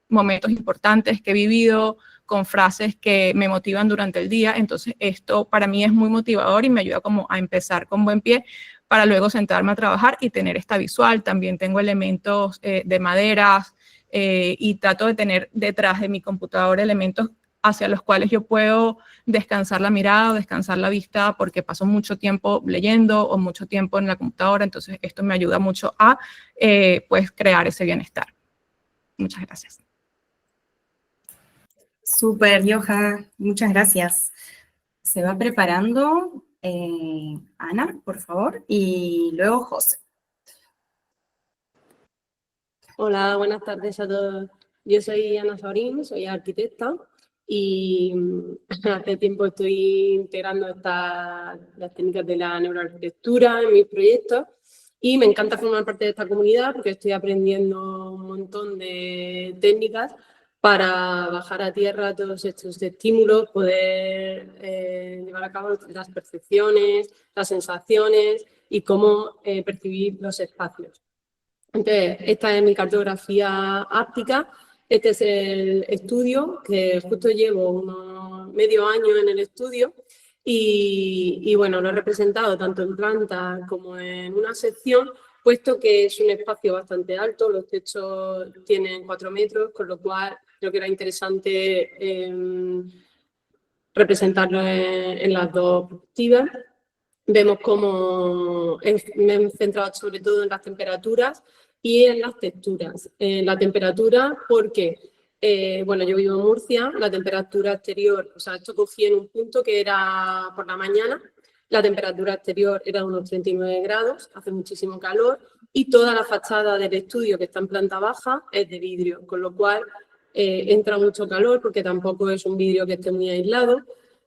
momentos importantes que he vivido, con frases que me motivan durante el día. Entonces esto para mí es muy motivador y me ayuda como a empezar con buen pie para luego sentarme a trabajar y tener esta visual. También tengo elementos de maderas y trato de tener detrás de mi computadora elementos hacia los cuales yo puedo descansar la mirada o descansar la vista, porque paso mucho tiempo leyendo o mucho tiempo en la computadora. Entonces esto me ayuda mucho a pues crear ese bienestar. Muchas gracias. Súper, Yoja, muchas gracias. Se va preparando Ana, por favor, y luego José. Hola, buenas tardes a todos. Yo soy Ana Saurín, soy arquitecta y hace tiempo estoy integrando las técnicas de la neuroarquitectura en mis proyectos y me encanta formar parte de esta comunidad porque estoy aprendiendo un montón de técnicas para bajar a tierra todos estos estímulos, poder llevar a cabo las percepciones, las sensaciones y cómo percibir los espacios. Entonces, esta es mi cartografía áptica. Este es el estudio, que justo llevo unos medio año en el estudio y bueno, lo he representado tanto en planta como en una sección, puesto que es un espacio bastante alto, los techos tienen 4 metros, con lo cual creo que era interesante representarlo en las dos perspectivas. Vemos cómo me he centrado sobre todo en las temperaturas y en las texturas. La temperatura, porque, bueno, yo vivo en Murcia, la temperatura exterior, o sea, esto cogí en un punto que era por la mañana, la temperatura exterior era de unos 39 grados, hace muchísimo calor, y toda la fachada del estudio, que está en planta baja, es de vidrio, con lo cual entra mucho calor, porque tampoco es un vidrio que esté muy aislado.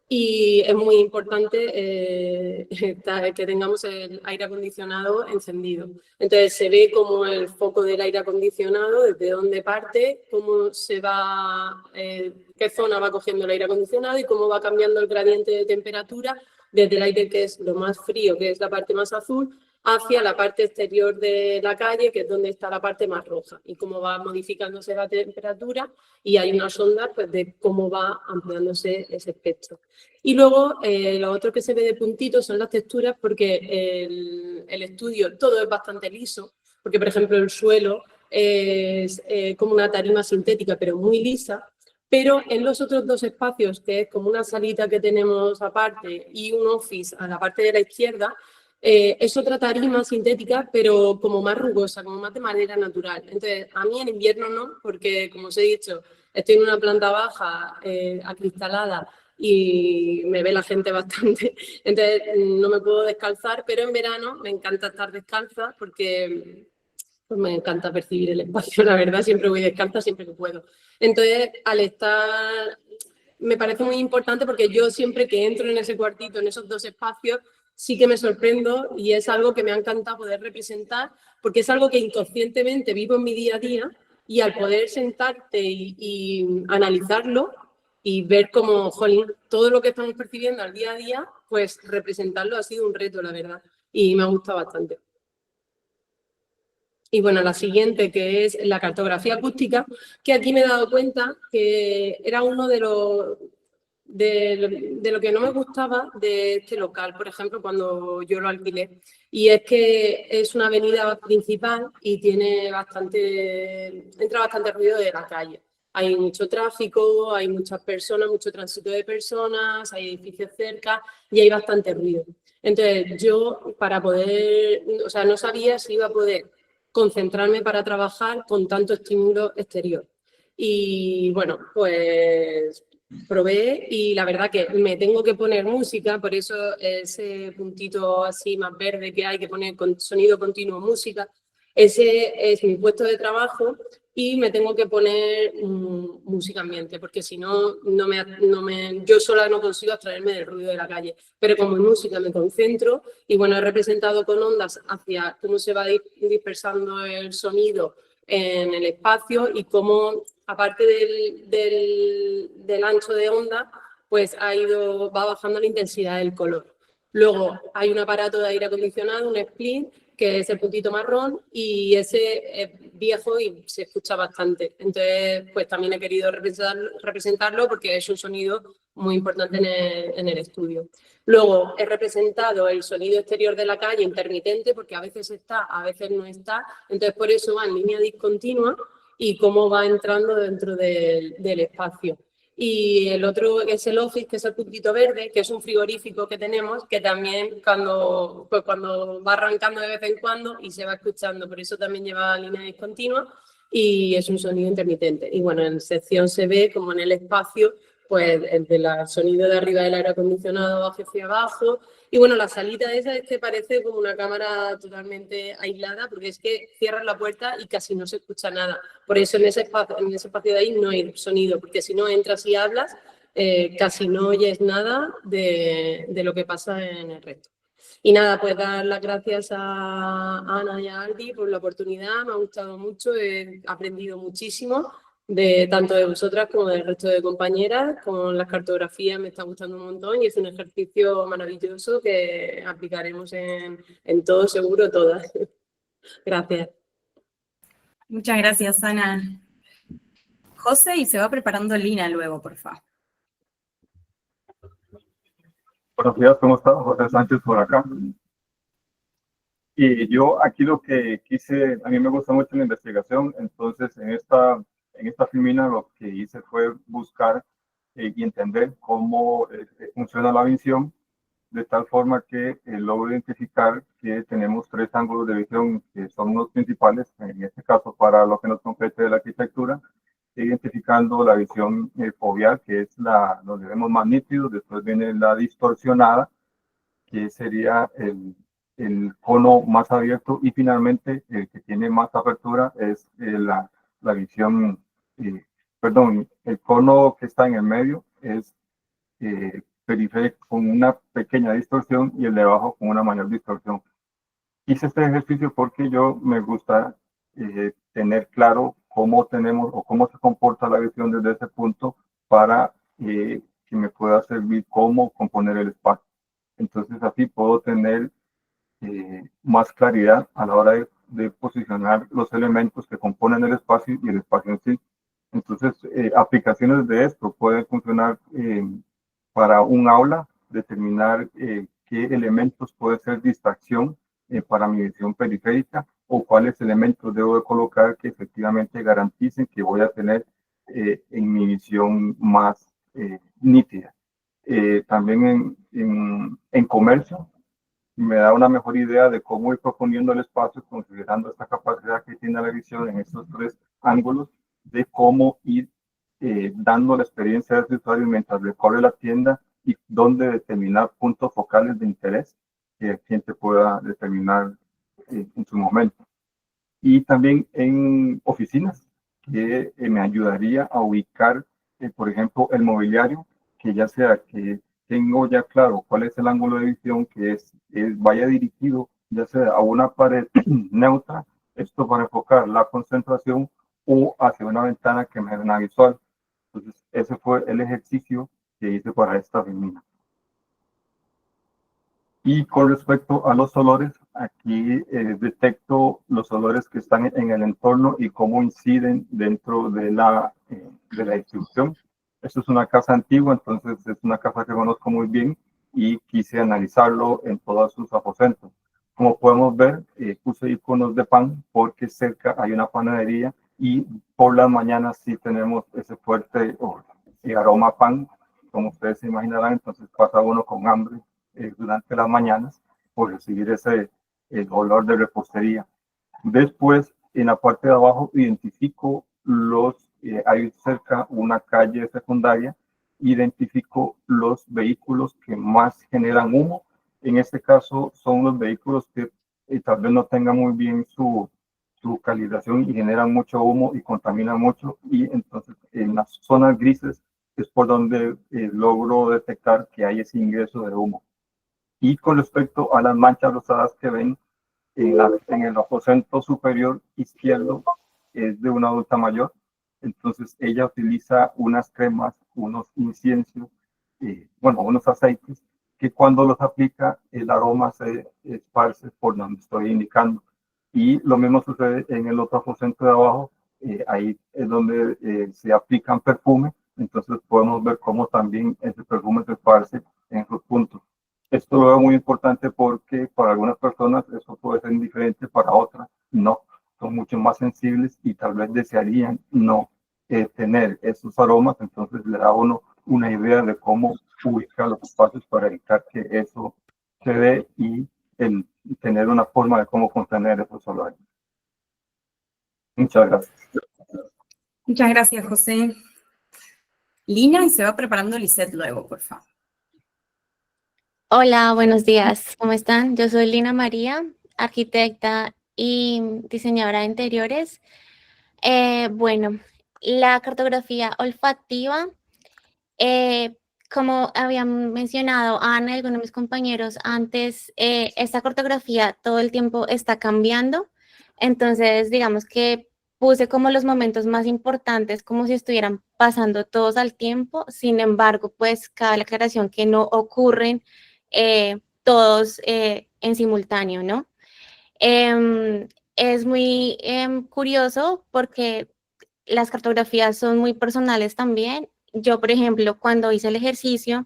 y es muy importante que tengamos el aire acondicionado encendido. Entonces se ve como el foco del aire acondicionado, desde dónde parte, cómo se va, qué zona va cogiendo el aire acondicionado y cómo va cambiando el gradiente de temperatura desde el aire que es lo más frío, que es la parte más azul, hacia la parte exterior de la calle, que es donde está la parte más roja, y cómo va modificándose la temperatura, y hay unas ondas pues, de cómo va ampliándose ese espectro. Y luego, lo otro que se ve de puntitos son las texturas, porque el estudio todo es bastante liso, porque, por ejemplo, el suelo es como una tarima sintética, pero muy lisa, pero en los otros dos espacios, que es como una salita que tenemos aparte y un office a la parte de la izquierda, es otra tarima sintética, pero como más rugosa, como más de madera natural. Entonces, a mí en invierno no, porque, como os he dicho, estoy en una planta baja, acristalada, y me ve la gente bastante. Entonces, no me puedo descalzar, pero en verano me encanta estar descalza porque pues me encanta percibir el espacio, la verdad. Siempre voy descalza, siempre que puedo. Entonces, al estar... Me parece muy importante porque yo siempre que entro en ese cuartito, en esos dos espacios, sí que me sorprendo y es algo que me ha encantado poder representar porque es algo que inconscientemente vivo en mi día a día y al poder sentarte y analizarlo y ver cómo, jolín, todo lo que estamos percibiendo al día a día, pues representarlo ha sido un reto, la verdad, y me ha gustado bastante. Y bueno, la siguiente, que es la cartografía acústica, que aquí me he dado cuenta que era uno de lo que no me gustaba de este local, por ejemplo, cuando yo lo alquilé. Y es que es una avenida principal y tiene entra bastante ruido de la calle. Hay mucho tráfico, hay muchas personas, mucho tránsito de personas, hay edificios cerca y hay bastante ruido. Entonces, yo para poder, o sea, no sabía si iba a poder concentrarme para trabajar con tanto estímulo exterior. Y bueno, pues probé y la verdad que me tengo que poner música, por eso ese puntito así más verde que hay que poner con sonido continuo música, ese es mi puesto de trabajo y me tengo que poner música ambiente, porque si no, yo sola no consigo abstraerme del ruido de la calle, pero como en música me concentro y bueno, he representado con ondas hacia cómo se va dispersando el sonido en el espacio y cómo, aparte del ancho de onda, pues va bajando la intensidad del color. Luego hay un aparato de aire acondicionado, un split, que es el puntito marrón y ese es viejo y se escucha bastante. Entonces, pues también he querido representarlo porque es un sonido muy importante en el estudio. Luego he representado el sonido exterior de la calle intermitente porque a veces está, a veces no está. Entonces, por eso va en línea discontinua y cómo va entrando dentro del espacio. Y el otro es el office, que es el puntito verde, que es un frigorífico que tenemos, que también cuando va arrancando de vez en cuando y se va escuchando, por eso también lleva línea discontinua y es un sonido intermitente. Y bueno, en sección se ve como en el espacio, pues el sonido de arriba del aire acondicionado hacia abajo. Y bueno, la salita esa es que parece como una cámara totalmente aislada, porque es que cierras la puerta y casi no se escucha nada. Por eso en ese espacio de ahí no hay sonido, porque si no entras y hablas, casi no oyes nada de lo que pasa en el resto. Y nada, pues dar las gracias a Ana y a Aldi por la oportunidad, me ha gustado mucho, he aprendido muchísimo, tanto de vosotras como del resto de compañeras. Con las cartografías me está gustando un montón y es un ejercicio maravilloso que aplicaremos en todo, seguro, todas. Gracias. Muchas gracias, Ana. José, y se va preparando Lina luego, por favor. Buenos días, ¿cómo está? José Sánchez por acá. Y yo aquí lo que quise, a mí me gusta mucho la investigación, entonces en esta filmina lo que hice fue buscar y entender cómo funciona la visión, de tal forma que logro identificar que tenemos 3 ángulos de visión que son los principales, en este caso para lo que nos compete de la arquitectura, identificando la visión foveal, que es donde vemos más nítido, después viene la distorsionada, que sería el cono más abierto, y finalmente el que tiene más apertura es la visión, el cono que está en el medio es periférico con una pequeña distorsión y el de abajo con una mayor distorsión. Hice este ejercicio porque yo me gusta tener claro cómo tenemos o cómo se comporta la visión desde ese punto para que me pueda servir cómo componer el espacio. Entonces así puedo tener más claridad a la hora de posicionar los elementos que componen el espacio y el espacio en sí. Entonces, aplicaciones de esto pueden funcionar para un aula, determinar qué elementos puede ser distracción para mi visión periférica o cuáles elementos debo de colocar que efectivamente garanticen que voy a tener en mi visión más nítida. También en comercio me da una mejor idea de cómo ir proponiendo el espacio considerando esta capacidad que tiene la visión en estos tres ángulos de cómo ir dando la experiencia del usuario mientras recorre la tienda y dónde determinar puntos focales de interés que el cliente pueda determinar en su momento. Y también en oficinas, que me ayudaría a ubicar, por ejemplo, el mobiliario, que ya sea que tengo ya claro cuál es el ángulo de visión que vaya dirigido ya sea a una pared neutra, esto para enfocar la concentración, o hacia una ventana que me dé una visual. Entonces, ese fue el ejercicio que hice para esta femenina. Y con respecto a los olores, aquí detecto los olores que están en el entorno y cómo inciden dentro de la distribución. Esto es una casa antigua, entonces es una casa que conozco muy bien y quise analizarlo en todos sus aposentos. Como podemos ver, puse iconos de pan porque cerca hay una panadería y por las mañanas sí tenemos ese fuerte aroma a pan, como ustedes se imaginarán, entonces pasa uno con hambre durante las mañanas por recibir ese olor de repostería. Después, en la parte de abajo, identifico hay cerca una calle secundaria, identifico los vehículos que más generan humo. En este caso, son los vehículos que tal vez no tengan muy bien su calibración y generan mucho humo y contaminan mucho. Y entonces, en las zonas grises es por donde logro detectar que hay ese ingreso de humo. Y con respecto a las manchas rosadas que ven en el aposento superior izquierdo, es de una adulta mayor. Entonces ella utiliza unas cremas, unos inciensos, unos aceites, que cuando los aplica el aroma se esparce por donde estoy indicando. Y lo mismo sucede en el otro aposento de abajo, ahí es donde se aplican perfume, entonces podemos ver cómo también ese perfume se esparce en esos puntos. Esto lo veo muy importante porque para algunas personas eso puede ser indiferente, para otras no, son mucho más sensibles y tal vez desearían no tener esos aromas, entonces le da a uno una idea de cómo ubicar los espacios para evitar que eso se dé y tener una forma de cómo contener esos olores. Muchas gracias. Muchas gracias, José. Lina, y se va preparando Lisette luego, por favor. Hola, buenos días. ¿Cómo están? Yo soy Lina María, arquitecta y diseñadora de interiores. Bueno, la cartografía olfativa, como habían mencionado Ana y algunos de mis compañeros antes, esta cartografía todo el tiempo está cambiando. Entonces, digamos que puse como los momentos más importantes, como si estuvieran pasando todos al tiempo. Sin embargo, pues cabe la aclaración que no ocurren todos en simultáneo, ¿no? Es muy curioso porque las cartografías son muy personales también. Yo, por ejemplo, cuando hice el ejercicio,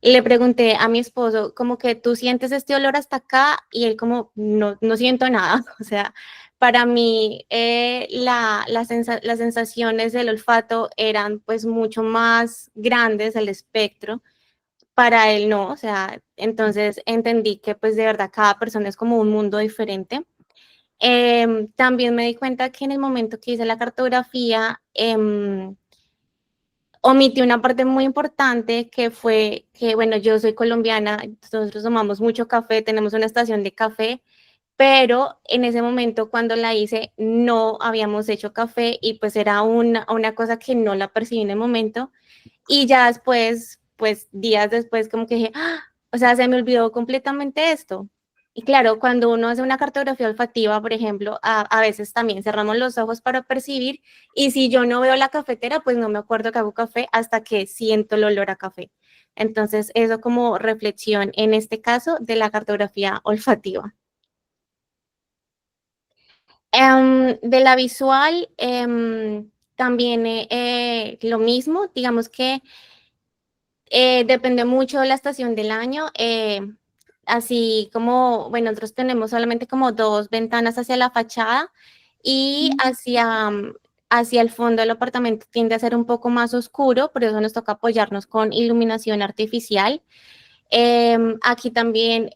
le pregunté a mi esposo, como que tú sientes este olor hasta acá, y él como, no siento nada. O sea, para mí las sensaciones del olfato eran pues mucho más grandes, el espectro. Para él no, o sea, entonces entendí que pues de verdad cada persona es como un mundo diferente. También me di cuenta que en el momento que hice la cartografía, omití una parte muy importante que fue que, bueno, yo soy colombiana, nosotros tomamos mucho café, tenemos una estación de café, pero en ese momento cuando la hice no habíamos hecho café y pues era una cosa que no la percibí en el momento, y ya después pues días después como que dije, ¡ah! O sea, se me olvidó completamente esto. Y claro, cuando uno hace una cartografía olfativa, por ejemplo, a veces también cerramos los ojos para percibir, y si yo no veo la cafetera, pues no me acuerdo que hago café hasta que siento el olor a café. Entonces, eso como reflexión en este caso de la cartografía olfativa. De la visual, también lo mismo, digamos que depende mucho de la estación del año, así como, bueno, nosotros tenemos solamente como 2 ventanas hacia la fachada y hacia el fondo del apartamento tiende a ser un poco más oscuro, por eso nos toca apoyarnos con iluminación artificial. Aquí también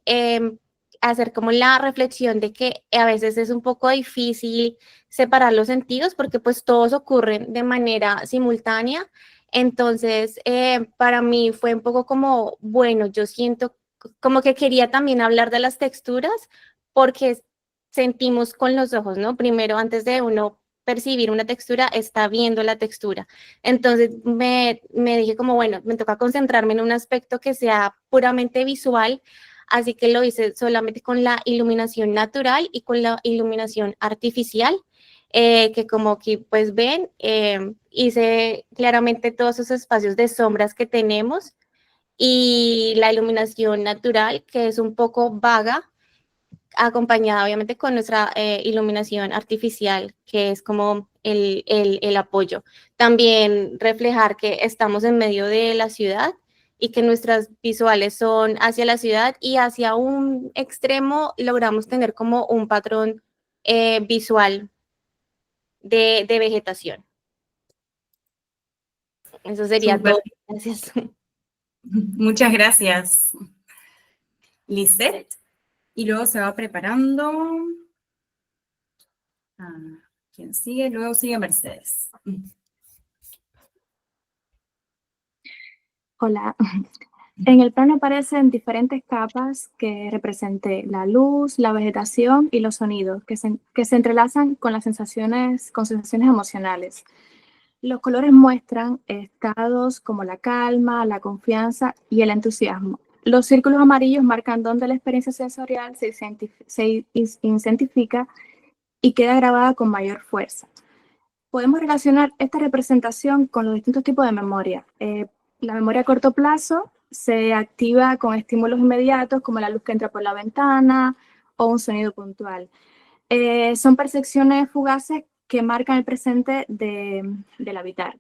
hacer como la reflexión de que a veces es un poco difícil separar los sentidos porque pues todos ocurren de manera simultánea. Entonces, para mí fue un poco como, bueno, yo siento como que quería también hablar de las texturas porque sentimos con los ojos, ¿no? Primero, antes de uno percibir una textura, está viendo la textura. Entonces me dije como, bueno, me toca concentrarme en un aspecto que sea puramente visual, así que lo hice solamente con la iluminación natural y con la iluminación artificial, que como aquí pues ven, hice claramente todos esos espacios de sombras que tenemos y la iluminación natural, que es un poco vaga, acompañada obviamente con nuestra iluminación artificial, que es como el apoyo. También reflejar que estamos en medio de la ciudad y que nuestras visuales son hacia la ciudad y hacia un extremo logramos tener como un patrón visual de vegetación. Eso sería Súper. todo. Gracias. Muchas gracias, Lisette. Y luego se va preparando. ¿Quién sigue? Luego sigue Mercedes. Hola. En el plano aparecen diferentes capas que representan la luz, la vegetación y los sonidos que se entrelazan con las sensaciones emocionales. Los colores muestran estados como la calma, la confianza y el entusiasmo. Los círculos amarillos marcan dónde la experiencia sensorial se intensifica y queda grabada con mayor fuerza. Podemos relacionar esta representación con los distintos tipos de memoria. La memoria a corto plazo se activa con estímulos inmediatos como la luz que entra por la ventana o un sonido puntual. Son percepciones fugaces que marcan el presente del habitar.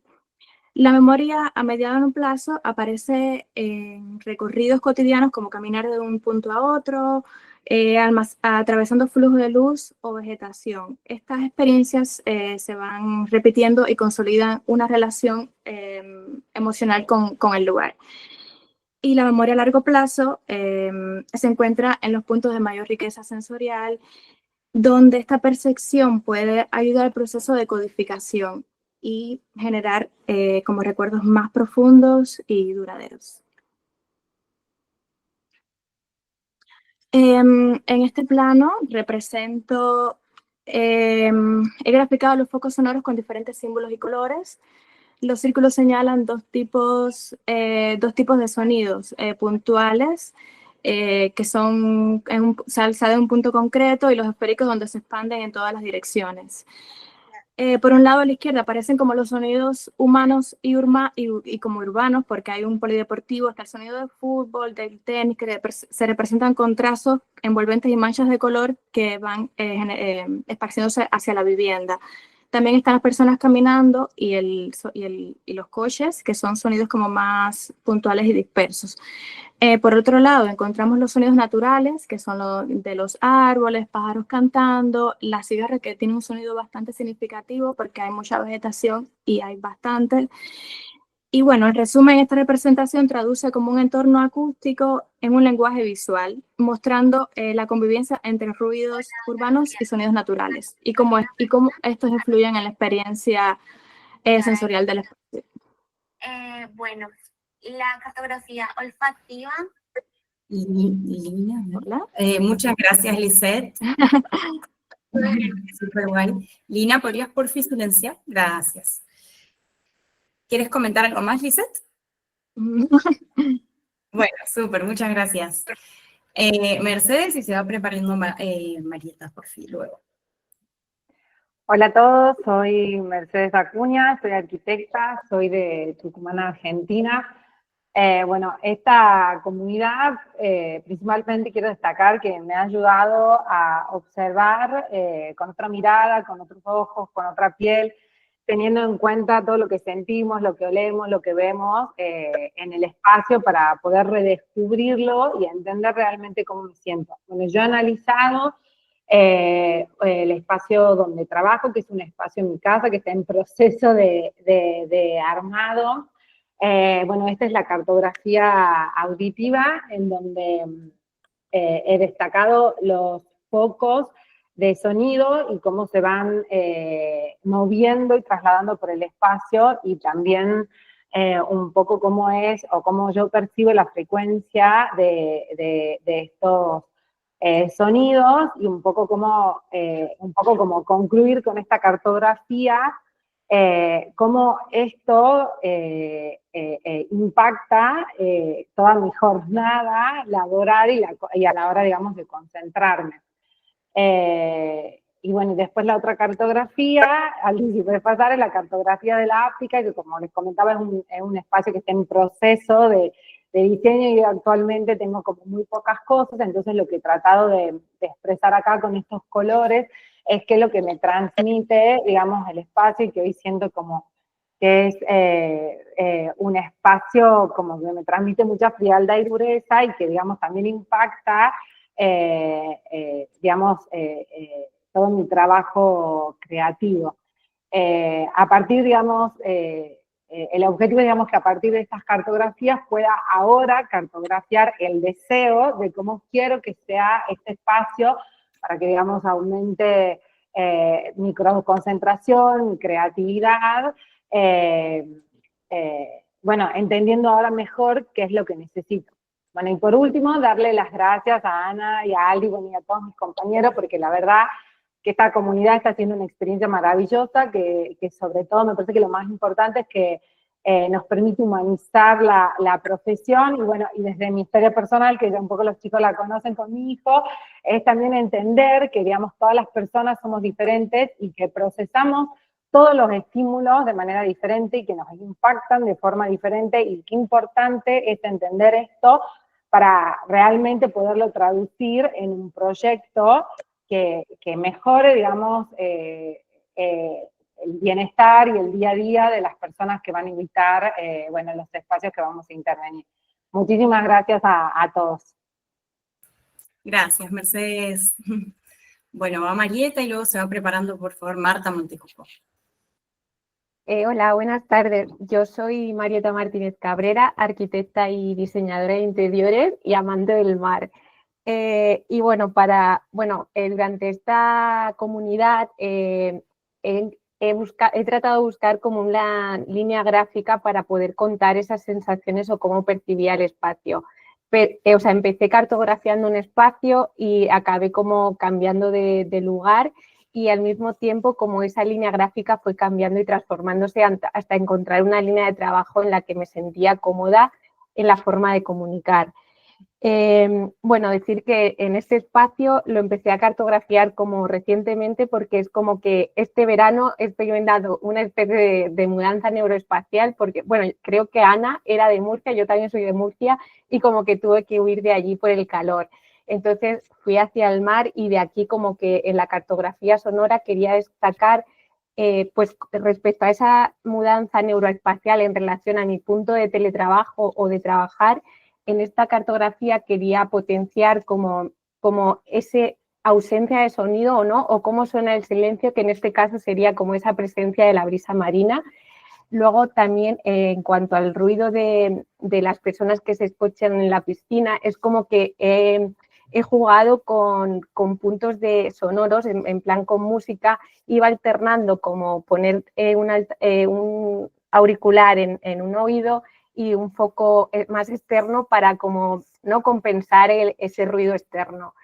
La memoria a mediano plazo aparece en recorridos cotidianos como caminar de un punto a otro, atravesando flujos de luz o vegetación. Estas experiencias se van repitiendo y consolidan una relación emocional con el lugar. Y la memoria a largo plazo se encuentra en los puntos de mayor riqueza sensorial, donde esta percepción puede ayudar al proceso de codificación y generar como recuerdos más profundos y duraderos. En este plano represento, he graficado los focos sonoros con diferentes símbolos y colores. Los círculos señalan dos tipos de sonidos puntuales, que son salen de un punto concreto, y los esféricos donde se expanden en todas las direcciones. Por un lado, a la izquierda aparecen como los sonidos humanos y como urbanos, porque hay un polideportivo, está el sonido del fútbol, del tenis, que se representan con trazos envolventes y manchas de color que van esparciéndose hacia la vivienda. También están las personas caminando y los coches, que son sonidos como más puntuales y dispersos. Por otro lado, encontramos los sonidos naturales, que son los de los árboles, pájaros cantando, la cigarra, que tiene un sonido bastante significativo porque hay mucha vegetación y hay bastante. Y bueno, en resumen, esta representación traduce como un entorno acústico en un lenguaje visual, mostrando la convivencia entre ruidos urbanos y sonidos naturales, y cómo estos influyen en la experiencia sensorial del espacio. Bueno, la cartografía olfativa. Lina, muchas gracias, Lisette. Súper guay. Lina, ¿podrías por fin silenciar? Gracias. ¿Quieres comentar algo más, Lisette? Bueno, súper, muchas gracias. Mercedes, y se va preparando Marieta, por fin, luego. Hola a todos, soy Mercedes Acuña, soy arquitecta, soy de Tucumán, Argentina. Bueno, esta comunidad principalmente quiero destacar que me ha ayudado a observar con otra mirada, con otros ojos, con otra piel, teniendo en cuenta todo lo que sentimos, lo que olemos, lo que vemos en el espacio para poder redescubrirlo y entender realmente cómo me siento. Bueno, yo he analizado el espacio donde trabajo, que es un espacio en mi casa que está en proceso de armado. Bueno, esta es la cartografía auditiva, en donde he destacado los focos de sonido y cómo se van moviendo y trasladando por el espacio, y también un poco cómo es o cómo yo percibo la frecuencia de estos sonidos, y un poco como concluir con esta cartografía, cómo esto impacta toda mi jornada laboral y a la hora, digamos, de concentrarme. Y bueno, después la otra cartografía, al principio de pasar, es la cartografía de la África, que como les comentaba es un espacio que está en proceso de diseño, y actualmente tengo como muy pocas cosas, entonces lo que he tratado de expresar acá con estos colores es que lo que me transmite, digamos, el espacio, y que hoy siento como que es un espacio como que me transmite mucha frialdad y dureza, y que, digamos, también impacta, digamos, todo mi trabajo creativo. A partir, digamos, el objetivo, digamos, que a partir de estas cartografías pueda ahora cartografiar el deseo de cómo quiero que sea este espacio, para que, digamos, aumente mi concentración, mi creatividad, bueno, entendiendo ahora mejor qué es lo que necesito. Bueno, y por último, darle las gracias a Ana y a Aldi, bueno, y a todos mis compañeros, porque la verdad que esta comunidad está haciendo una experiencia maravillosa, que sobre todo me parece que lo más importante es que nos permite humanizar la profesión, y bueno, y desde mi historia personal, que ya un poco los chicos la conocen con mi hijo, es también entender que, digamos, todas las personas somos diferentes y que procesamos todos los estímulos de manera diferente y que nos impactan de forma diferente, y qué importante es entender esto para realmente poderlo traducir en un proyecto que mejore, digamos, el bienestar y el día a día de las personas que van a invitar, bueno, en los espacios que vamos a intervenir. Muchísimas gracias a todos. Gracias, Mercedes. Bueno, va Marieta y luego se va preparando, por favor, Marta Montecupo. Hola, buenas tardes. Yo soy Marieta Martínez Cabrera, arquitecta y diseñadora de interiores y amante del mar. Y bueno, durante esta comunidad he tratado de buscar como una línea gráfica para poder contar esas sensaciones o cómo percibía el espacio. O sea, empecé cartografiando un espacio y acabé como cambiando de lugar, y al mismo tiempo como esa línea gráfica fue cambiando y transformándose hasta encontrar una línea de trabajo en la que me sentía cómoda en la forma de comunicar. Bueno, decir que en este espacio lo empecé a cartografiar como recientemente, porque es como que este verano he experimentado una especie de mudanza neuroespacial, porque, bueno, creo que Ana era de Murcia, yo también soy de Murcia, y como que tuve que huir de allí por el calor. Entonces fui hacia el mar, y de aquí como que en la cartografía sonora quería destacar pues respecto a esa mudanza neuroespacial en relación a mi punto de teletrabajo o de trabajar. En esta cartografía quería potenciar como esa ausencia de sonido o no, o cómo suena el silencio, que en este caso sería como esa presencia de la brisa marina. Luego también en cuanto al ruido de las personas que se escuchan en la piscina, es como que he jugado con puntos de sonoros, en plan con música, iba alternando como poner un auricular en un oído y un foco más externo para como no compensar ese ruido externo.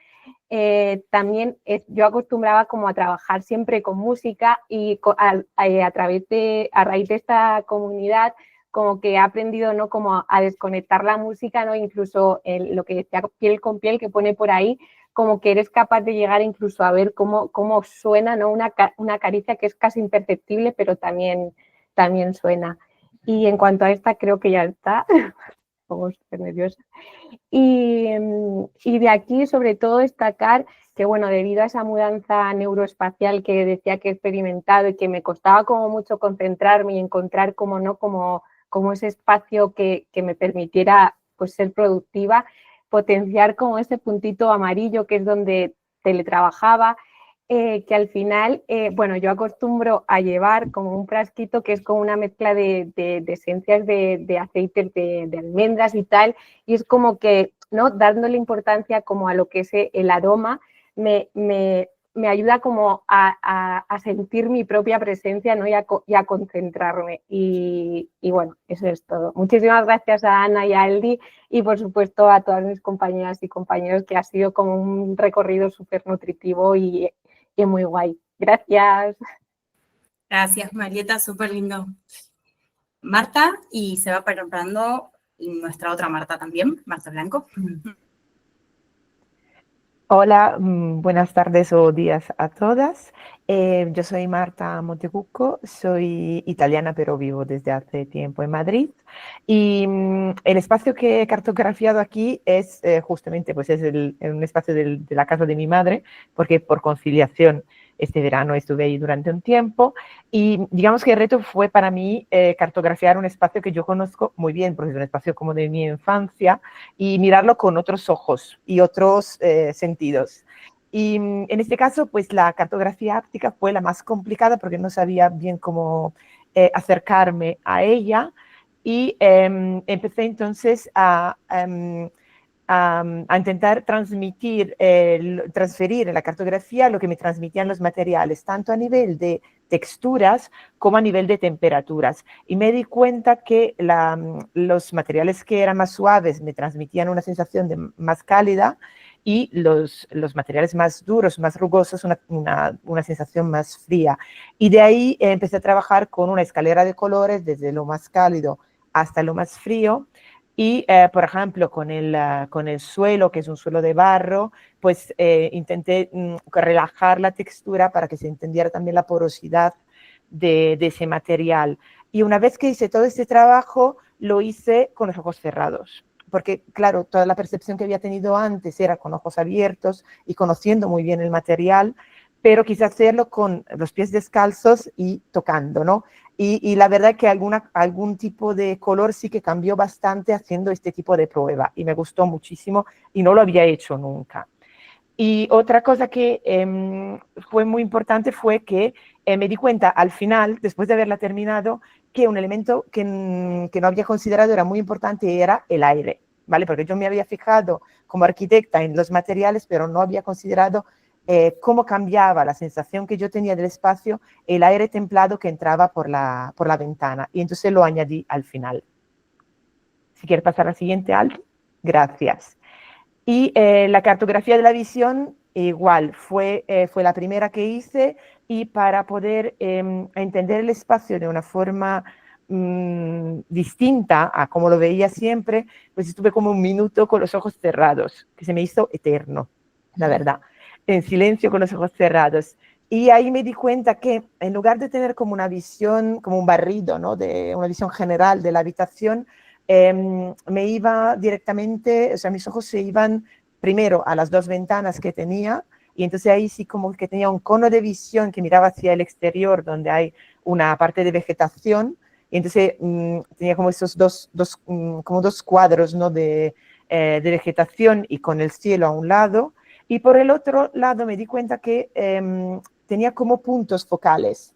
También yo acostumbraba como a trabajar siempre con música, y a raíz de esta comunidad como que he aprendido, ¿no? Como a desconectar la música, ¿no? Incluso lo que decía Piel con Piel que pone por ahí, como que eres capaz de llegar incluso a ver cómo suena, ¿no? Una caricia que es casi imperceptible, pero también suena. Y en cuanto a esta, creo que ya está. Como súper nerviosa. Y de aquí, sobre todo, destacar que, bueno, debido a esa mudanza neuroespacial que decía que he experimentado y que me costaba como mucho concentrarme y encontrar como ese espacio que me permitiera pues ser productiva, potenciar como ese puntito amarillo que es donde teletrabajaba, que al final, bueno, yo acostumbro a llevar como un frasquito que es como una mezcla de esencias de aceites de almendras y tal, y es como que, ¿no? Dándole importancia como a lo que es el aroma, me ayuda como a sentir mi propia presencia, ¿no? y a concentrarme. Y bueno, eso es todo. Muchísimas gracias a Ana y a Eldi y por supuesto a todas mis compañeras y compañeros, que ha sido como un recorrido súper nutritivo y muy guay. Gracias. Gracias, Marieta, súper lindo. Marta, y se va preparando nuestra otra Marta también, Marta Blanco. Hola, buenas tardes o días a todas. Yo soy Marta Montecucco, soy italiana pero vivo desde hace tiempo en Madrid y el espacio que he cartografiado aquí es justamente pues es un espacio de la casa de mi madre, porque por conciliación este verano estuve ahí durante un tiempo y digamos que el reto fue para mí cartografiar un espacio que yo conozco muy bien, porque es un espacio como de mi infancia, y mirarlo con otros ojos y otros sentidos. Y en este caso, pues la cartografía áptica fue la más complicada porque no sabía bien cómo acercarme a ella y empecé entonces a intentar transferir en la cartografía lo que me transmitían los materiales, tanto a nivel de texturas como a nivel de temperaturas. Y me di cuenta que los materiales que eran más suaves me transmitían una sensación más cálida y los materiales más duros, más rugosos, una sensación más fría. Y de ahí empecé a trabajar con una escalera de colores desde lo más cálido hasta lo más frío. Y, por ejemplo, con el suelo, que es un suelo de barro, pues intenté relajar la textura para que se entendiera también la porosidad de ese material. Y una vez que hice todo este trabajo, lo hice con los ojos cerrados. Porque, claro, toda la percepción que había tenido antes era con ojos abiertos y conociendo muy bien el material, pero quise hacerlo con los pies descalzos y tocando, ¿no? Y la verdad es que algún tipo de color sí que cambió bastante haciendo este tipo de prueba y me gustó muchísimo y no lo había hecho nunca. Y otra cosa que fue muy importante fue que me di cuenta al final, después de haberla terminado, que un elemento que no había considerado era muy importante y era el aire, ¿vale? Porque yo me había fijado como arquitecta en los materiales, pero no había considerado cómo cambiaba la sensación que yo tenía del espacio el aire templado que entraba por la ventana. Y entonces lo añadí al final. Si quieres pasar a la siguiente, Aldo. Gracias. Y la cartografía de la visión, igual, fue la primera que hice, y para poder entender el espacio de una forma distinta a como lo veía siempre, pues estuve como un minuto con los ojos cerrados, que se me hizo eterno, la verdad, en silencio con los ojos cerrados. Y ahí me di cuenta que en lugar de tener como una visión, como un barrido, ¿no? De una visión general de la habitación, me iba directamente, o sea, mis ojos se iban primero a las dos ventanas que tenía, y entonces ahí sí como que tenía un cono de visión que miraba hacia el exterior, donde hay una parte de vegetación, y entonces tenía como esos como dos cuadros, ¿no? de vegetación y con el cielo a un lado, y por el otro lado me di cuenta que tenía como puntos focales,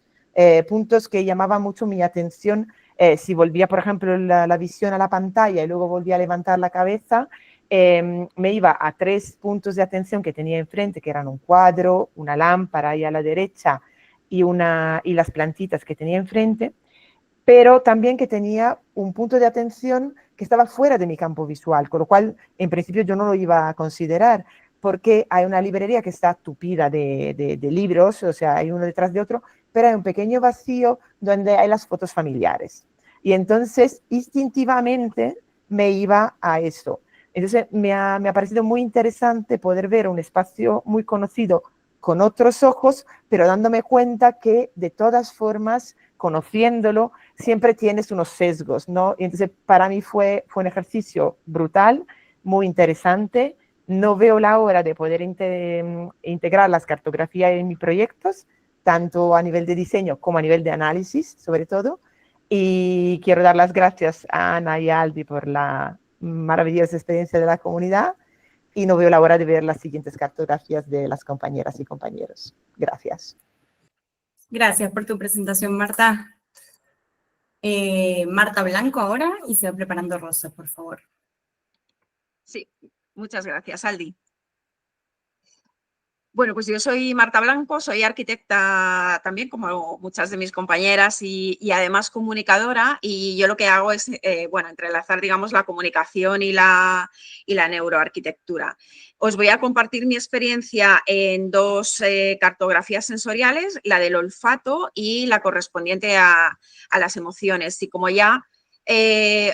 puntos que llamaban mucho mi atención. Si volvía, por ejemplo, la visión a la pantalla y luego volvía a levantar la cabeza, me iba a 3 puntos de atención que tenía enfrente, que eran un cuadro, una lámpara ahí a la derecha y las plantitas que tenía enfrente, pero también que tenía un punto de atención que estaba fuera de mi campo visual, con lo cual en principio yo no lo iba a considerar, porque hay una librería que está tupida de libros, o sea, hay uno detrás de otro, pero hay un pequeño vacío donde hay las fotos familiares. Y entonces, instintivamente, me iba a eso. Entonces, me ha parecido muy interesante poder ver un espacio muy conocido con otros ojos, pero dándome cuenta que, de todas formas, conociéndolo, siempre tienes unos sesgos, ¿no? Y entonces, para mí fue un ejercicio brutal, muy interesante. No veo la hora de poder integrar las cartografías en mis proyectos, tanto a nivel de diseño como a nivel de análisis, sobre todo. Y quiero dar las gracias a Ana y a Aldi por la maravillosa experiencia de la comunidad, y no veo la hora de ver las siguientes cartografías de las compañeras y compañeros. Gracias. Gracias por tu presentación, Marta. Marta Blanco ahora, y se va preparando Rosa, por favor. Sí, muchas gracias, Aldi. Bueno, pues yo soy Marta Blanco, soy arquitecta también, como muchas de mis compañeras, y además comunicadora, y yo lo que hago es, bueno, entrelazar, digamos, la comunicación y la neuroarquitectura. Os voy a compartir mi experiencia en dos cartografías sensoriales, la del olfato y la correspondiente a las emociones. Y como ya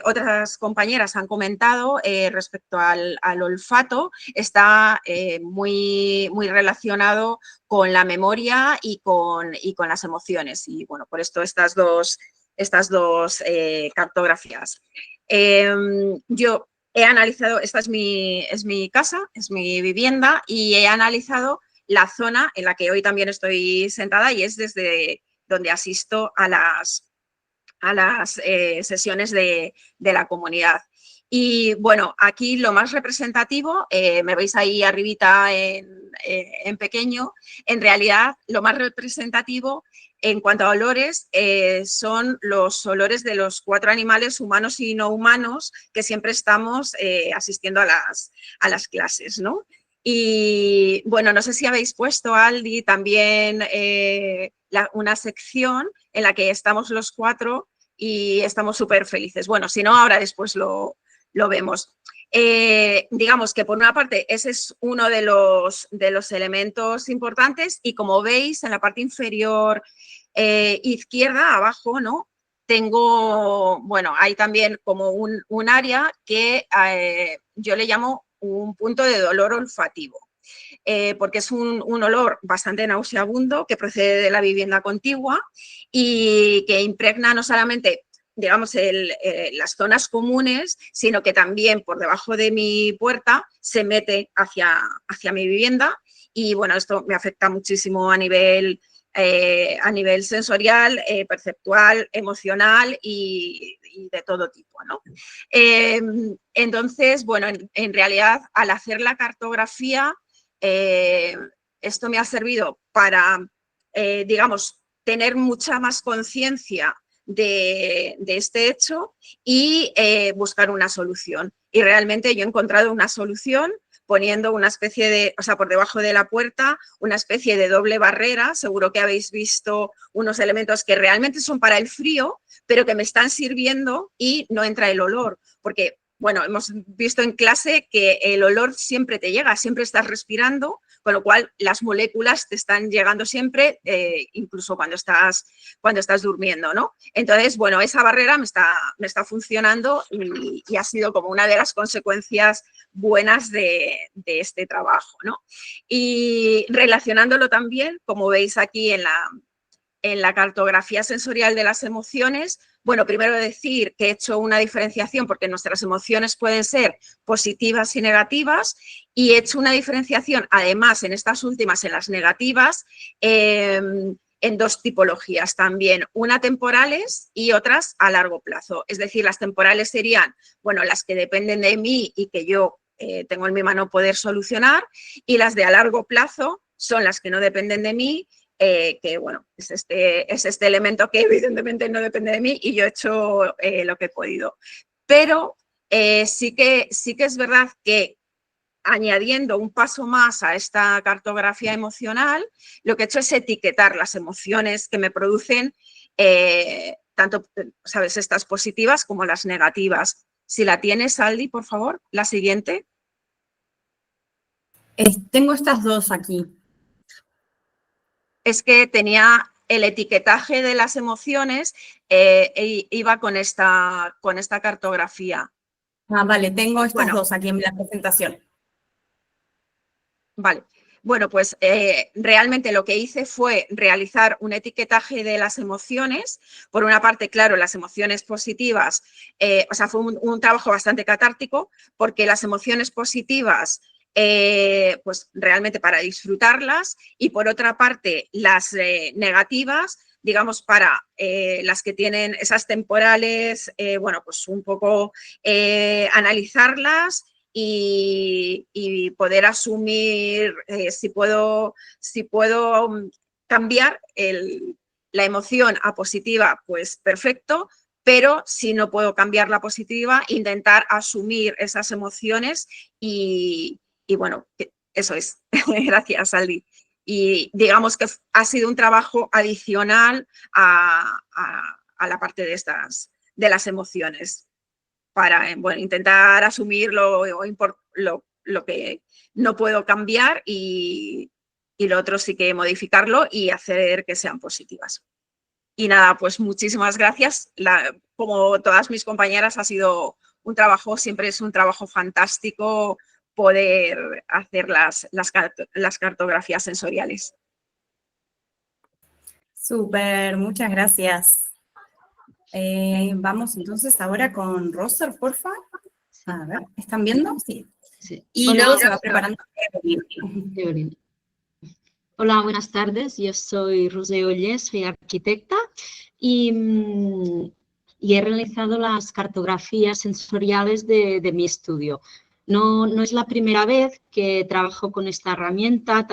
otras compañeras han comentado, respecto al olfato, está muy relacionado con la memoria y con las emociones. Y bueno, por esto estas dos cartografías. Yo he analizado, esta es mi casa, es mi vivienda, y he analizado la zona en la que hoy también estoy sentada, y es desde donde asisto a las sesiones de la comunidad. Y bueno, aquí lo más representativo, me veis ahí arribita en pequeño, en realidad lo más representativo en cuanto a olores son los olores de los 4 animales, humanos y no humanos, que siempre estamos asistiendo a las clases, ¿no? Y bueno, no sé si habéis puesto, Aldi, también una sección en la que estamos los 4 y estamos súper felices. Bueno, si no, ahora después lo vemos. Digamos que por una parte ese es uno de los elementos importantes, y como veis en la parte inferior izquierda, abajo, ¿no? Tengo, bueno, hay también como un área que yo le llamo un punto de dolor olfativo, porque es un olor bastante nauseabundo que procede de la vivienda contigua y que impregna no solamente, digamos, las zonas comunes, sino que también por debajo de mi puerta se mete hacia mi vivienda. Y bueno, esto me afecta muchísimo a nivel sensorial, perceptual, emocional y de todo tipo, ¿no? Entonces, bueno, en realidad, al hacer la cartografía, esto me ha servido para, digamos, tener mucha más conciencia de este hecho y buscar una solución. Y realmente yo he encontrado una solución poniendo una especie de, o sea, por debajo de la puerta, una especie de doble barrera. Seguro que habéis visto unos elementos que realmente son para el frío, pero que me están sirviendo y no entra el olor, porque, bueno, hemos visto en clase que el olor siempre te llega, siempre estás respirando, con lo cual las moléculas te están llegando siempre, incluso cuando estás durmiendo, ¿no? Entonces, bueno, esa barrera me está funcionando y ha sido como una de las consecuencias buenas de este trabajo, ¿no? Y relacionándolo también, como veis aquí en la cartografía sensorial de las emociones, bueno, primero decir que he hecho una diferenciación porque nuestras emociones pueden ser positivas y negativas, y he hecho una diferenciación, además, en estas últimas, en las negativas, en dos tipologías también, una temporales y otras a largo plazo. Es decir, las temporales serían, bueno, las que dependen de mí y que yo tengo en mi mano poder solucionar, y las de a largo plazo son las que no dependen de mí, que bueno, es este elemento que evidentemente no depende de mí y yo he hecho lo que he podido. Pero sí que es verdad que, añadiendo un paso más a esta cartografía emocional, lo que he hecho es etiquetar las emociones que me producen, tanto, ¿sabes?, estas positivas como las negativas. Si la tienes, Aldi, por favor, la siguiente. Tengo estas dos aquí. Es que tenía el etiquetaje de las emociones, iba con esta cartografía. Ah, vale, tengo estas dos aquí en la presentación. Vale. Bueno, pues realmente lo que hice fue realizar un etiquetaje de las emociones. Por una parte, claro, las emociones positivas, o sea, fue un trabajo bastante catártico, porque las emociones positivas, pues realmente para disfrutarlas, y por otra parte, las negativas, digamos, para las que tienen esas temporales, bueno, pues un poco analizarlas y poder asumir si puedo cambiar la emoción a positiva, pues perfecto, pero si no puedo cambiar la positiva, intentar asumir esas emociones y bueno, eso es. Gracias, Aldi. Y digamos que ha sido un trabajo adicional a la parte de las emociones, para bueno, intentar asumir lo que no puedo cambiar y lo otro sí que modificarlo y hacer que sean positivas. Y nada, pues muchísimas gracias. Como todas mis compañeras, ha sido un trabajo, siempre es un trabajo fantástico poder hacer las cartografías sensoriales. Súper, muchas gracias. Vamos entonces ahora con Roser, porfa. A ver, ¿están viendo? Sí. Y Hola, luego se va preparando. Evelyn. Hola, buenas tardes. Yo soy Roser Ollés, soy arquitecta y he realizado las cartografías sensoriales de mi estudio. No es la primera vez que trabajo con esta herramienta.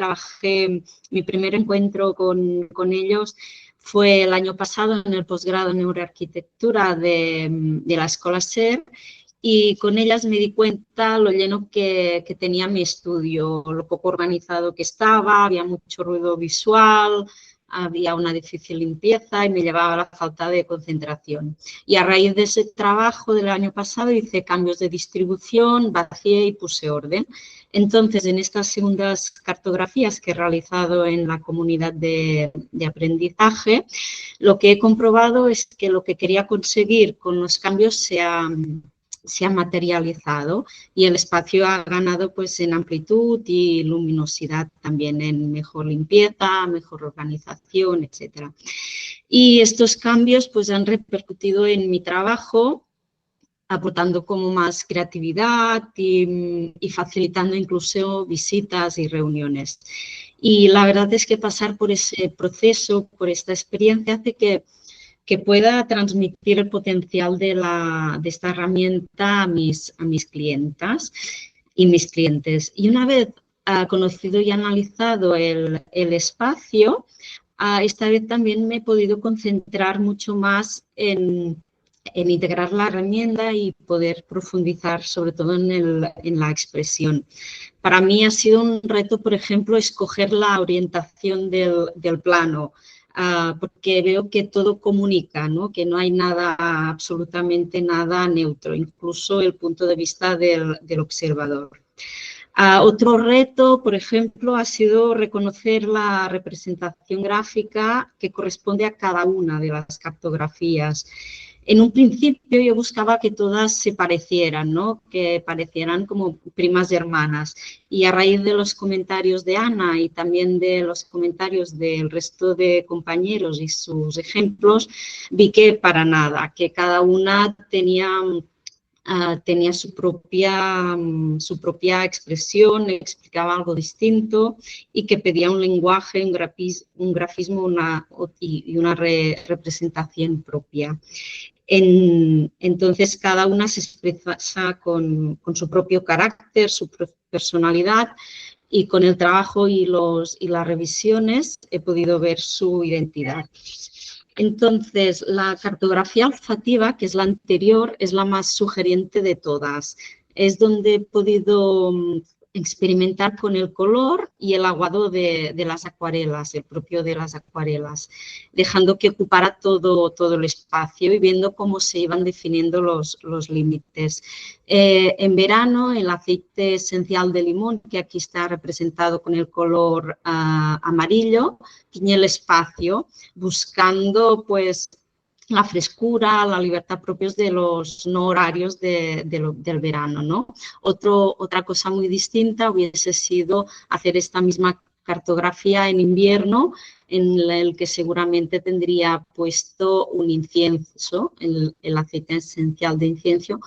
Mi primer encuentro con ellos fue el año pasado en el posgrado en neuroarquitectura de la Escola SER, y con ellas me di cuenta lo lleno que tenía mi estudio, lo poco organizado que estaba, había mucho ruido visual, había una difícil limpieza y me llevaba a la falta de concentración. Y a raíz de ese trabajo del año pasado hice cambios de distribución, vacié y puse orden. Entonces, en estas segundas cartografías que he realizado en la comunidad de aprendizaje, lo que he comprobado es que lo que quería conseguir con los cambios se ha materializado y el espacio ha ganado pues en amplitud y luminosidad, también en mejor limpieza, mejor organización, etc. Y estos cambios pues han repercutido en mi trabajo, aportando como más creatividad y facilitando incluso visitas y reuniones. Y la verdad es que pasar por ese proceso, por esta experiencia, hace que pueda transmitir el potencial de esta herramienta a mis clientas y mis clientes. Y una vez conocido y analizado el espacio, esta vez también me he podido concentrar mucho más en integrar la herramienta y poder profundizar sobre todo en la expresión. Para mí ha sido un reto, por ejemplo, escoger la orientación del plano, porque veo que todo comunica, ¿no? Que no hay nada, absolutamente nada neutro, incluso el punto de vista del observador. Otro reto, por ejemplo, ha sido reconocer la representación gráfica que corresponde a cada una de las cartografías. En un principio yo buscaba que todas se parecieran, ¿no? Que parecieran como primas hermanas. Y a raíz de los comentarios de Ana y también de los comentarios del resto de compañeros y sus ejemplos, vi que para nada, que cada una tenía su propia expresión, explicaba algo distinto y que pedía un lenguaje, un grafismo y una representación propia. Entonces, cada una se expresa con su propio carácter, su personalidad, y con el trabajo y las revisiones he podido ver su identidad. Entonces, la cartografía olfativa, que es la anterior, es la más sugerente de todas. Es donde he podido experimentar con el color y el aguado de las acuarelas, el propio de las acuarelas, dejando que ocupara todo el espacio y viendo cómo se iban definiendo los límites. En verano, el aceite esencial de limón, que aquí está representado con el color amarillo, tiñe el espacio, buscando pues la frescura, la libertad propios de los no horarios del verano, ¿no? Otra cosa muy distinta hubiese sido hacer esta misma cartografía en invierno, en el que seguramente tendría puesto un incienso, el aceite esencial de incienso,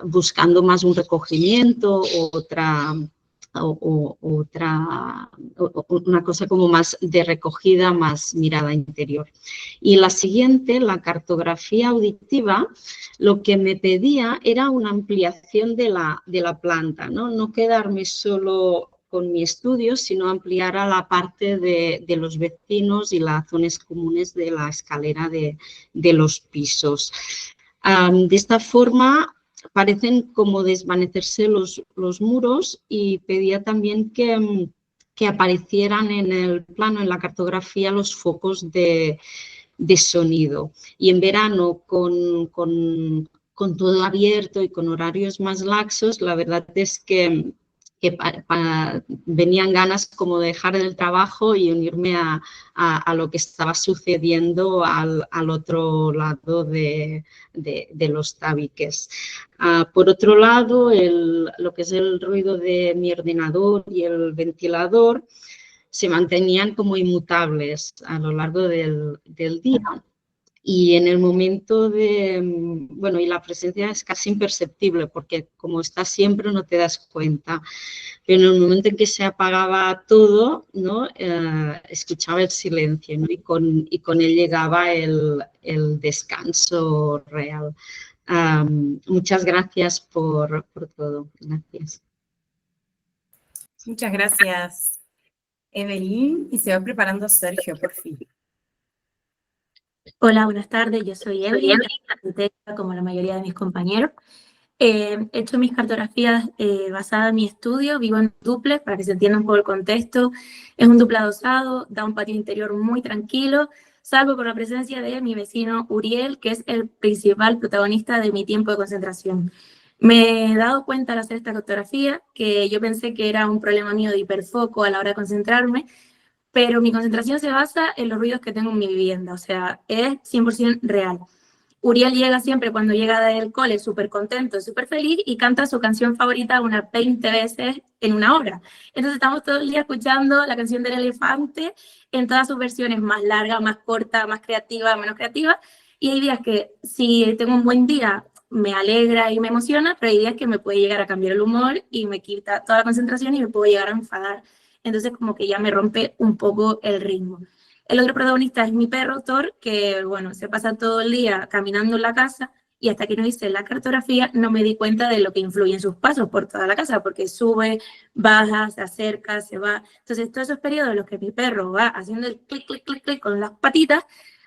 buscando más un recogimiento, una cosa como más de recogida, más mirada interior. Y la siguiente, la cartografía auditiva, lo que me pedía era una ampliación de la planta, ¿no? No quedarme solo con mi estudio, sino ampliar a la parte de los vecinos y las zonas comunes de la escalera de los pisos. De esta forma, parecen como desvanecerse los muros y pedía también que aparecieran en el plano, en la cartografía, los focos de sonido. Y en verano, con todo abierto y con horarios más laxos, la verdad es que venían ganas como de dejar el trabajo y unirme a lo que estaba sucediendo al otro lado de los tabiques. Por otro lado, lo que es el ruido de mi ordenador y el ventilador se mantenían como inmutables a lo largo del día. Y en el momento bueno, y la presencia es casi imperceptible porque como está siempre no te das cuenta. Pero en el momento en que se apagaba todo, ¿no? Escuchaba el silencio, ¿no? y con él llegaba el descanso real. Muchas gracias por todo. Gracias. Muchas gracias, Evelyn. Y se va preparando Sergio, por fin. Hola, buenas tardes. Yo soy Evelyn, arquitecta como la mayoría de mis compañeros. He hecho mis cartografías basadas en mi estudio. Vivo en dúplex, para que se entienda un poco el contexto. Es un dúplex adosado, da un patio interior muy tranquilo, salvo por la presencia de mi vecino Uriel, que es el principal protagonista de mi tiempo de concentración. Me he dado cuenta al hacer esta cartografía que yo pensé que era un problema mío de hiperfoco a la hora de concentrarme, pero mi concentración se basa en los ruidos que tengo en mi vivienda, o sea, es 100% real. Uriel llega siempre cuando llega del cole súper contento, súper feliz y canta su canción favorita unas 20 veces en una hora. Entonces estamos todo el día escuchando la canción del elefante en todas sus versiones, más larga, más corta, más creativa, menos creativa. Y hay días que si tengo un buen día me alegra y me emociona, pero hay días que me puede llegar a cambiar el humor y me quita toda la concentración y me puedo llegar a enfadar. Entonces como que ya me rompe un poco el ritmo. El otro protagonista es mi perro, Thor, que bueno, se pasa todo el día caminando en la casa y hasta que no hice la cartografía no me di cuenta de lo que influye en sus pasos por toda la casa, porque sube, baja, se acerca, se va. Entonces todos esos periodos en los que mi perro va haciendo el clic, clic, clic, clic con las patitas,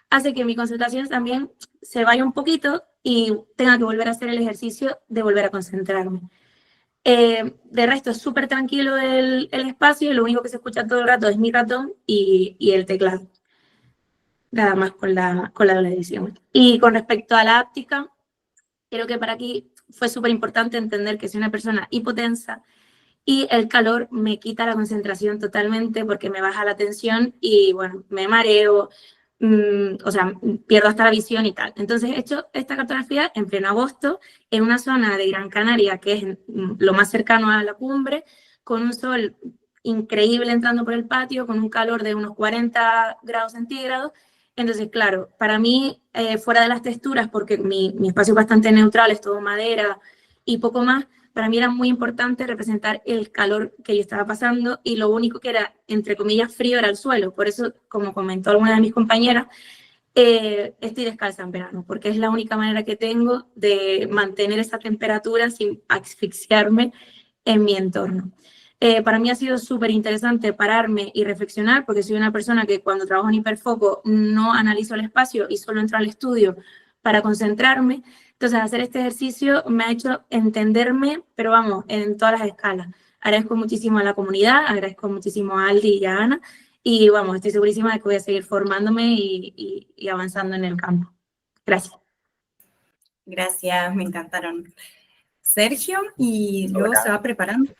hace que mi concentración también se vaya un poquito y tenga que volver a hacer el ejercicio de volver a concentrarme. De resto es súper tranquilo el espacio, lo único que se escucha todo el rato es mi ratón y el teclado. Nada más con la doble edición. Y con respecto a la áptica, creo que para aquí fue súper importante entender que soy una persona hipotensa y el calor me quita la concentración totalmente porque me baja la tensión y bueno, me mareo, o sea, pierdo hasta la visión y tal. Entonces he hecho esta cartografía en pleno agosto en una zona de Gran Canaria que es lo más cercano a la cumbre, con un sol increíble entrando por el patio, con un calor de unos 40 grados centígrados. Entonces, claro, para mí, fuera de las texturas, porque mi espacio es bastante neutral, es todo madera y poco más, para mí era muy importante representar el calor que yo estaba pasando y lo único que era, entre comillas, frío era el suelo. Por eso, como comentó alguna de mis compañeras, estoy descalza en verano, porque es la única manera que tengo de mantener esa temperatura sin asfixiarme en mi entorno. Para mí ha sido súper interesante pararme y reflexionar, porque soy una persona que cuando trabajo en hiperfoco no analizo el espacio y solo entro al estudio para concentrarme. Entonces, hacer este ejercicio me ha hecho entenderme, pero vamos, en todas las escalas. Agradezco muchísimo a la comunidad, agradezco muchísimo a Aldi y a Ana, y vamos, estoy segurísima de que voy a seguir formándome y avanzando en el campo. Gracias. Gracias, me encantaron. Sergio, y luego se va preparando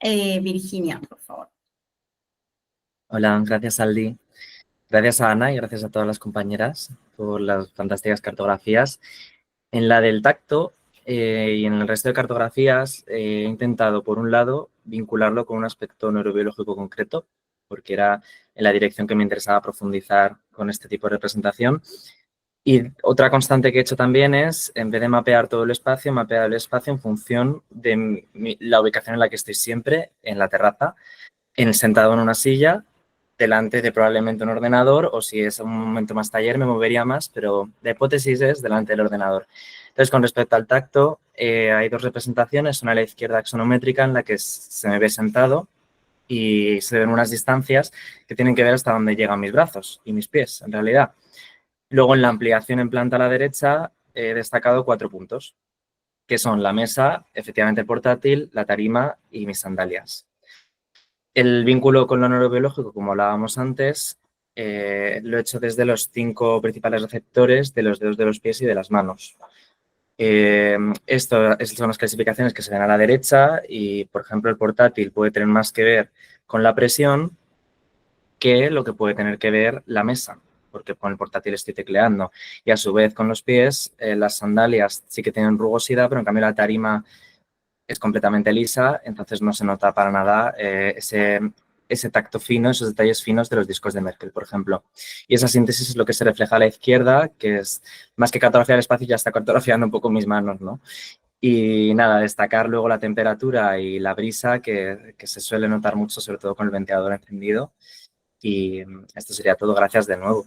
Virginia, por favor. Hola, gracias Aldi. Gracias a Ana y gracias a todas las compañeras. por las fantásticas cartografías. En la del tacto y en el resto de cartografías he intentado, por un lado, vincularlo con un aspecto neurobiológico concreto, porque era en la dirección que me interesaba profundizar con este tipo de representación. Y otra constante que he hecho también es, en vez de mapear todo el espacio, mapear el espacio en función de la ubicación en la que estoy siempre, en la terraza, sentado en una silla, delante de probablemente un ordenador, o si es un momento más taller me movería más, pero la hipótesis es delante del ordenador. Entonces, con respecto al tacto, hay dos representaciones, una a la izquierda axonométrica en la que se me ve sentado y se ven unas distancias que tienen que ver hasta dónde llegan mis brazos y mis pies, en realidad. Luego, en la ampliación en planta a la derecha, he destacado 4 puntos, que son la mesa, efectivamente el portátil, la tarima y mis sandalias. El vínculo con lo neurobiológico, como hablábamos antes, lo he hecho desde los 5 principales receptores de los dedos de los pies y de las manos. Estas son las clasificaciones que se ven a la derecha y, por ejemplo, el portátil puede tener más que ver con la presión que lo que puede tener que ver la mesa, porque con el portátil estoy tecleando. Y a su vez con los pies, las sandalias sí que tienen rugosidad, pero en cambio la tarima es completamente lisa, entonces no se nota para nada ese tacto fino, esos detalles finos de los discos de Merkel, por ejemplo. Y esa síntesis es lo que se refleja a la izquierda, que es más que cartografiar el espacio, ya está cartografiando un poco mis manos, ¿no? Y nada, destacar luego la temperatura y la brisa que se suele notar mucho, sobre todo con el ventilador encendido. Y esto sería todo. Gracias de nuevo.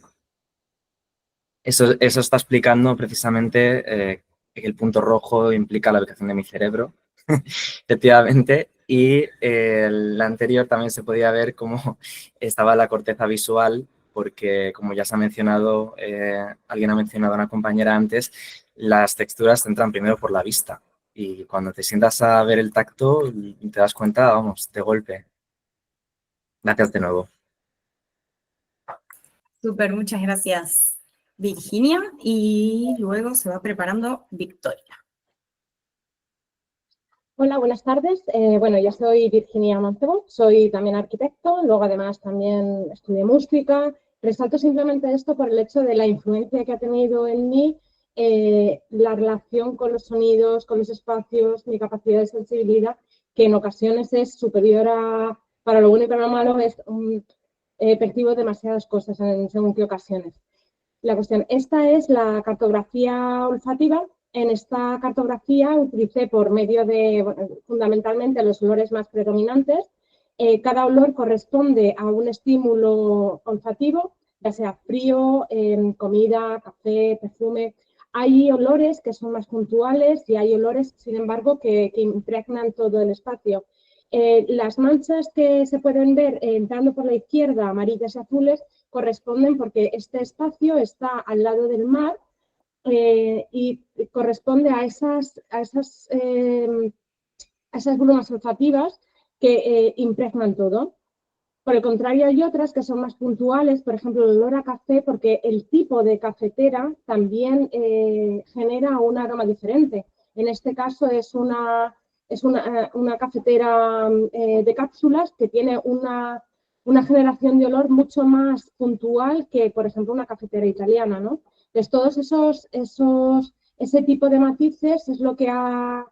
Eso está explicando precisamente que el punto rojo implica la ubicación de mi cerebro, efectivamente, y la anterior también se podía ver cómo estaba la corteza visual, porque como ya se ha mencionado, alguien ha mencionado a una compañera antes, las texturas entran primero por la vista y cuando te sientas a ver el tacto te das cuenta, vamos, de golpe. Gracias de nuevo. Súper, muchas gracias, Virginia. Y luego se va preparando Victoria. Hola, buenas tardes. Bueno, yo soy Virginia Mancebo, soy también arquitecto, luego además también estudié música. Resalto simplemente esto por el hecho de la influencia que ha tenido en mí la relación con los sonidos, con los espacios, mi capacidad de sensibilidad, que en ocasiones es superior a, para lo bueno y para lo malo, percibo demasiadas cosas en según qué ocasiones. La cuestión, esta es la cartografía olfativa. En esta cartografía utilicé por medio de, bueno, fundamentalmente, los olores más predominantes. Cada olor corresponde a un estímulo olfativo, ya sea frío, comida, café, perfume. Hay olores que son más puntuales y hay olores, sin embargo, que impregnan todo el espacio. Las manchas que se pueden ver entrando por la izquierda, amarillas y azules, corresponden porque este espacio está al lado del mar y corresponde a esas brumas olfativas que impregnan todo. Por el contrario, hay otras que son más puntuales, por ejemplo, el olor a café, porque el tipo de cafetera también genera un aroma diferente. En este caso es una cafetera de cápsulas que tiene una generación de olor mucho más puntual que, por ejemplo, una cafetera italiana, ¿no? Entonces, todos ese tipo de matices es lo que ha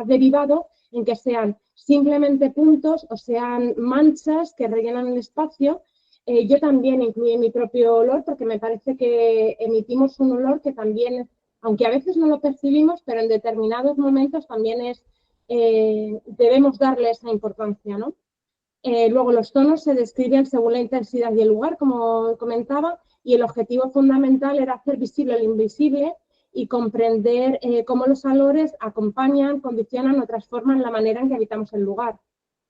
derivado en que sean simplemente puntos o sean manchas que rellenan el espacio. Yo también incluí mi propio olor porque me parece que emitimos un olor que también, aunque a veces no lo percibimos, pero en determinados momentos también debemos darle esa importancia, ¿no? Luego los tonos se describen según la intensidad y el lugar, como comentaba, y el objetivo fundamental era hacer visible lo invisible y comprender cómo los olores acompañan, condicionan o transforman la manera en que habitamos el lugar.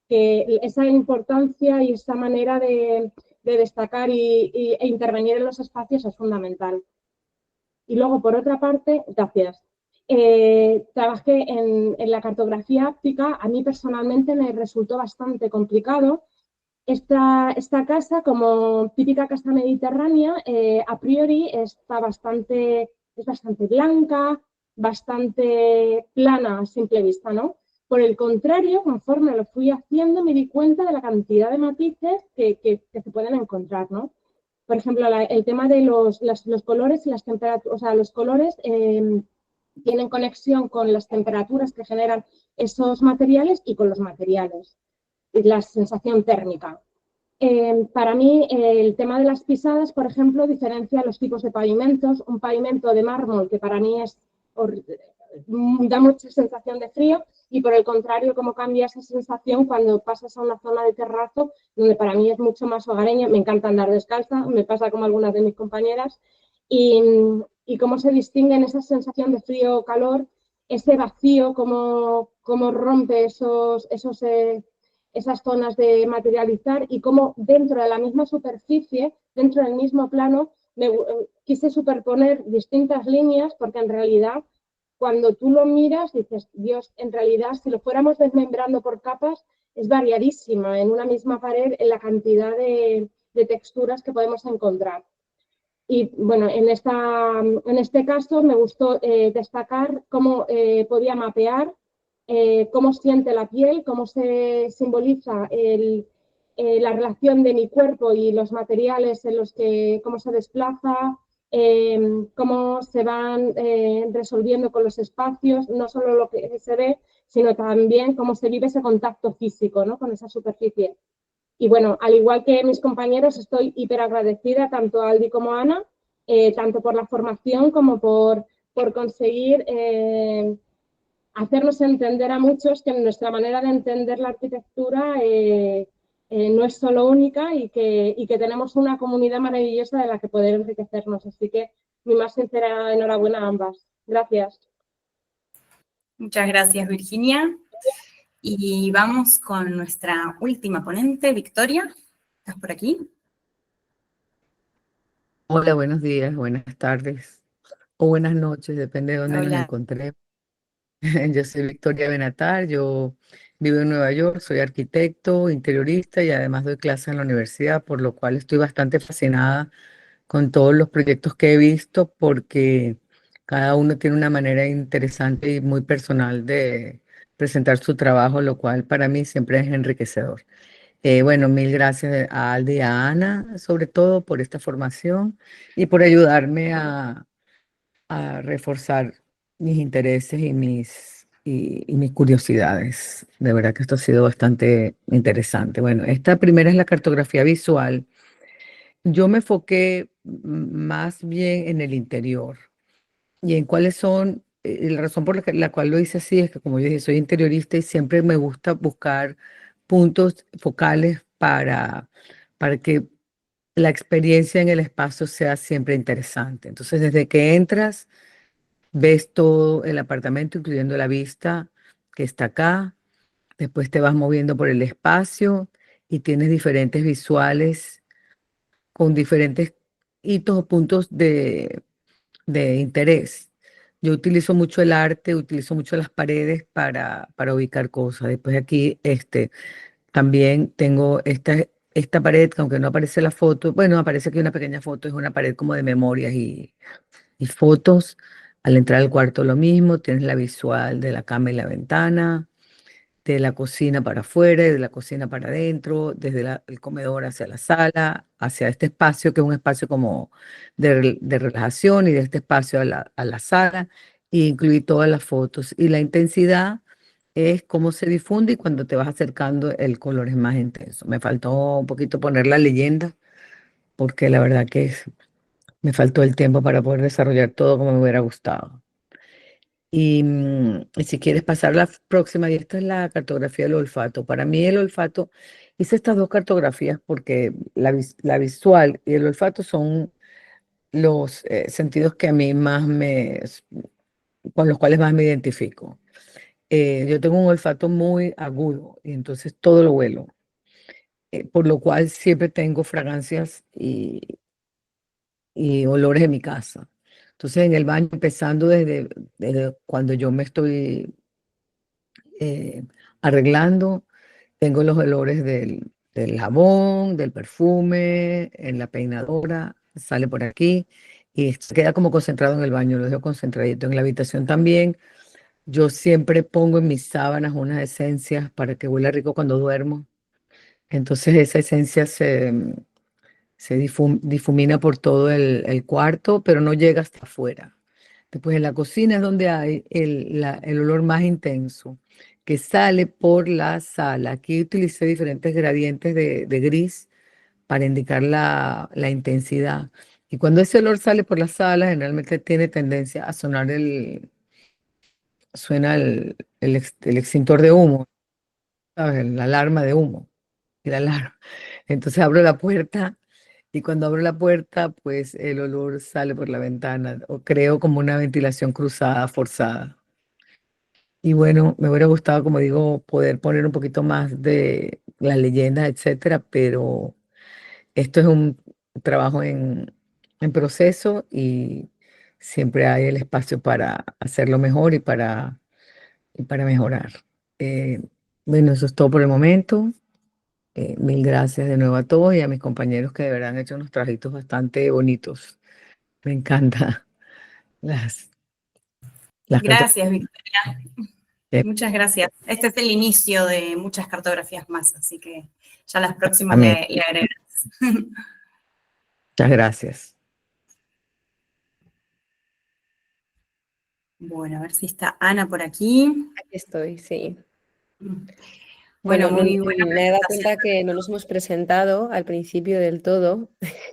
Que esa importancia y esa manera de destacar e intervenir en los espacios es fundamental. Y luego, por otra parte, gracias. Trabajé en la cartografía áptica. A mí personalmente me resultó bastante complicado. Esta casa, como típica casa mediterránea, a priori es bastante blanca, bastante plana a simple vista, ¿no? Por el contrario, conforme lo fui haciendo, me di cuenta de la cantidad de matices que se pueden encontrar, ¿no? Por ejemplo, el tema de los colores y las temperaturas, o sea, los colores tienen conexión con las temperaturas que generan esos materiales y con los materiales, y la sensación térmica. Para mí, el tema de las pisadas, por ejemplo, diferencia los tipos de pavimentos. Un pavimento de mármol, que para mí da mucha sensación de frío, y por el contrario, cómo cambia esa sensación cuando pasas a una zona de terrazo, donde para mí es mucho más hogareña. Me encanta andar descalza, me pasa como algunas de mis compañeras, y cómo se distingue en esa sensación de frío o calor, ese vacío, cómo rompe esas zonas de materializar, y cómo dentro de la misma superficie, dentro del mismo plano, quise superponer distintas líneas, porque en realidad cuando tú lo miras dices, Dios, en realidad si lo fuéramos desmembrando por capas es variadísima en una misma pared en la cantidad de texturas que podemos encontrar. Y bueno, en este caso me gustó destacar cómo podía mapear cómo siente la piel, cómo se simboliza la relación de mi cuerpo y los materiales en los que, cómo se desplaza, cómo se van resolviendo con los espacios, no solo lo que se ve, sino también cómo se vive ese contacto físico, ¿no?, con esa superficie. Y bueno, al igual que mis compañeros, estoy hiper agradecida tanto a Aldi como a Ana, tanto por la formación como por conseguir hacernos entender a muchos que nuestra manera de entender la arquitectura no es solo única, y que tenemos una comunidad maravillosa de la que poder enriquecernos. Así que mi más sincera enhorabuena a ambas. Gracias. Muchas gracias, Virginia. Y vamos con nuestra última ponente, Victoria. ¿Estás por aquí? Hola, buenos días, buenas tardes o buenas noches, depende de dónde nos Hola. encontremos. Yo soy Victoria Benatar, yo vivo en Nueva York, soy arquitecto, interiorista y además doy clases en la universidad, por lo cual estoy bastante fascinada con todos los proyectos que he visto, porque cada uno tiene una manera interesante y muy personal de presentar su trabajo, lo cual para mí siempre es enriquecedor. Bueno, mil gracias a Aldi y a Ana, sobre todo por esta formación y por ayudarme a reforzar mis intereses y mis curiosidades. De verdad que esto ha sido bastante interesante. Bueno, esta primera es la cartografía visual. Yo me enfoqué más bien en el interior y en cuáles son, la razón por la cual lo hice así es que, como yo dije, soy interiorista y siempre me gusta buscar puntos focales para que la experiencia en el espacio sea siempre interesante. Entonces, desde que entras, ves todo el apartamento, incluyendo la vista que está acá. Después te vas moviendo por el espacio y tienes diferentes visuales con diferentes hitos o puntos de interés. Yo utilizo mucho el arte, utilizo mucho las paredes para ubicar cosas. Después aquí también tengo esta pared, que aunque no aparece la foto, bueno, aparece aquí una pequeña foto, es una pared como de memorias y fotos. Al entrar al cuarto lo mismo, tienes la visual de la cama y la ventana, de la cocina para afuera y de la cocina para adentro, desde el comedor hacia la sala, hacia este espacio que es un espacio como de relajación, y de este espacio a la sala, e incluí todas las fotos. Y la intensidad es cómo se difunde, y cuando te vas acercando el color es más intenso. Me faltó un poquito poner la leyenda, porque la verdad que me faltó el tiempo para poder desarrollar todo como me hubiera gustado. Y si quieres pasar a la próxima, y esta es la cartografía del olfato. Para mí el olfato, hice estas dos cartografías porque la visual y el olfato son los sentidos que a mí con los cuales más me identifico. Yo tengo un olfato muy agudo y entonces todo lo huelo, por lo cual siempre tengo fragancias y olores en mi casa. Entonces, en el baño, empezando desde cuando yo me estoy arreglando, tengo los olores del jabón, del perfume, en la peinadora, sale por aquí y se queda como concentrado en el baño, lo dejo concentradito. En la habitación también, yo siempre pongo en mis sábanas unas esencias para que huela rico cuando duermo. Entonces, esa esencia se difumina por todo el cuarto, pero no llega hasta afuera. Después en la cocina es donde hay el olor más intenso, que sale por la sala. Aquí utilicé diferentes gradientes de gris para indicar la intensidad. Y cuando ese olor sale por la sala, generalmente tiene tendencia a sonar suena el extintor de humo, ¿sabes? La alarma de humo, la alarma. Entonces abro la puerta y cuando abro la puerta, pues el olor sale por la ventana o creo como una ventilación cruzada, forzada. Y bueno, me hubiera gustado, como digo, poder poner un poquito más de las leyendas, etcétera, pero esto es un trabajo en proceso y siempre hay el espacio para hacerlo mejor y para mejorar. Eh, bueno, eso es todo por el momento. Mil gracias de nuevo a todos y a mis compañeros que de verdad han hecho unos trajitos bastante bonitos. Me encanta las Gracias, Victoria. Eh, Muchas gracias. Este es el inicio de muchas cartografías más, así que ya las próximas Amén. le agregarás. Muchas gracias. Bueno, a ver si está Ana por aquí. Aquí estoy, sí. Bueno, Bueno, muy buena me he dado presentación. cuenta que no nos hemos presentado al principio del todo.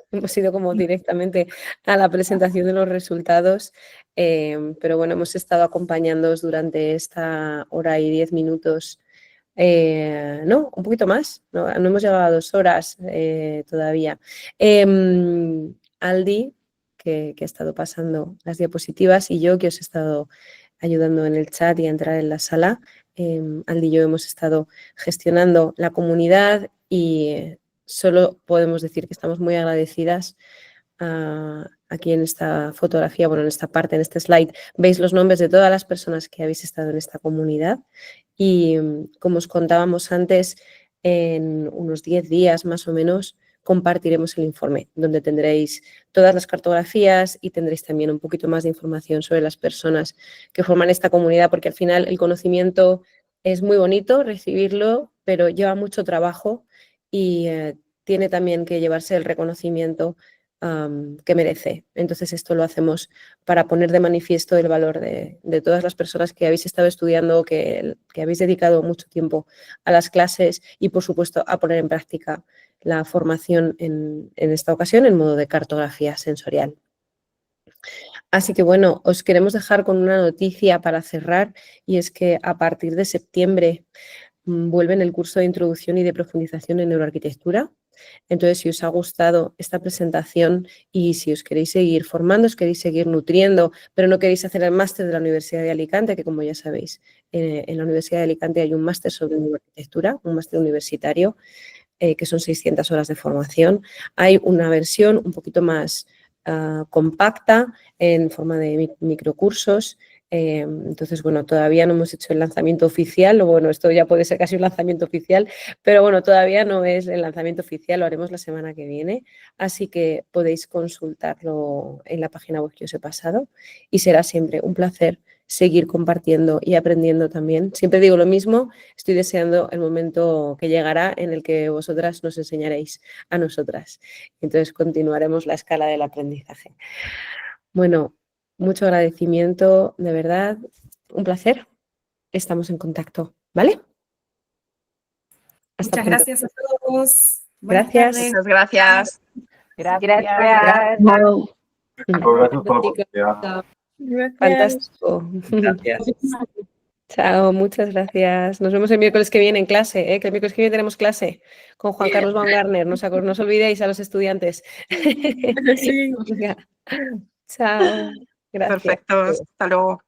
Hemos ido como directamente a la presentación de los resultados, pero bueno, hemos estado acompañándoos durante esta hora y 10 minutos. No, un poquito más, no hemos llegado a 2 horas todavía. Aldi, que ha estado pasando las diapositivas, y yo, que os he estado ayudando en el chat y a entrar en la sala. Aldi y yo hemos estado gestionando la comunidad y solo podemos decir que estamos muy agradecidas. Aquí en esta fotografía, bueno, en esta parte, en este slide, veis los nombres de todas las personas que habéis estado en esta comunidad y, como os contábamos antes, en unos 10 días más o menos compartiremos el informe, donde tendréis todas las cartografías y tendréis también un poquito más de información sobre las personas que forman esta comunidad, porque al final el conocimiento es muy bonito recibirlo, pero lleva mucho trabajo y tiene también que llevarse el reconocimiento que merece. Entonces esto lo hacemos para poner de manifiesto el valor de todas las personas que habéis estado estudiando, que habéis dedicado mucho tiempo a las clases y, por supuesto, a poner en práctica la formación en esta ocasión en modo de cartografía sensorial. Así que bueno, os queremos dejar con una noticia para cerrar, y es que a partir de septiembre vuelven el curso de introducción y de profundización en neuroarquitectura. Entonces, si os ha gustado esta presentación y si os queréis seguir formando, os queréis seguir nutriendo, pero no queréis hacer el máster de la Universidad de Alicante, que como ya sabéis, en la Universidad de Alicante hay un máster sobre neuroarquitectura, un máster universitario, que son 600 horas de formación. Hay una versión un poquito más compacta en forma de microcursos. Entonces, bueno, todavía no hemos hecho el lanzamiento oficial, o bueno, esto ya puede ser casi un lanzamiento oficial, pero bueno, todavía no es el lanzamiento oficial, lo haremos la semana que viene, así que podéis consultarlo en la página web que os he pasado y será siempre un placer seguir compartiendo y aprendiendo también. Siempre digo lo mismo, estoy deseando el momento que llegará en el que vosotras nos enseñaréis a nosotras. Entonces continuaremos la escala del aprendizaje. Bueno, mucho agradecimiento, de verdad, un placer. Estamos en contacto, ¿vale? Muchas gracias a todos. Buenas Gracias. tardes. Muchas gracias. Gracias. Gracias por la oportunidad. Fantástico. Gracias. Chao, muchas gracias. Nos vemos el miércoles que viene en clase, que el miércoles que viene tenemos clase con Juan Carlos Baumgartner. No os olvidéis a los estudiantes. Sí. Venga. Chao. Gracias. Perfecto. Hasta luego.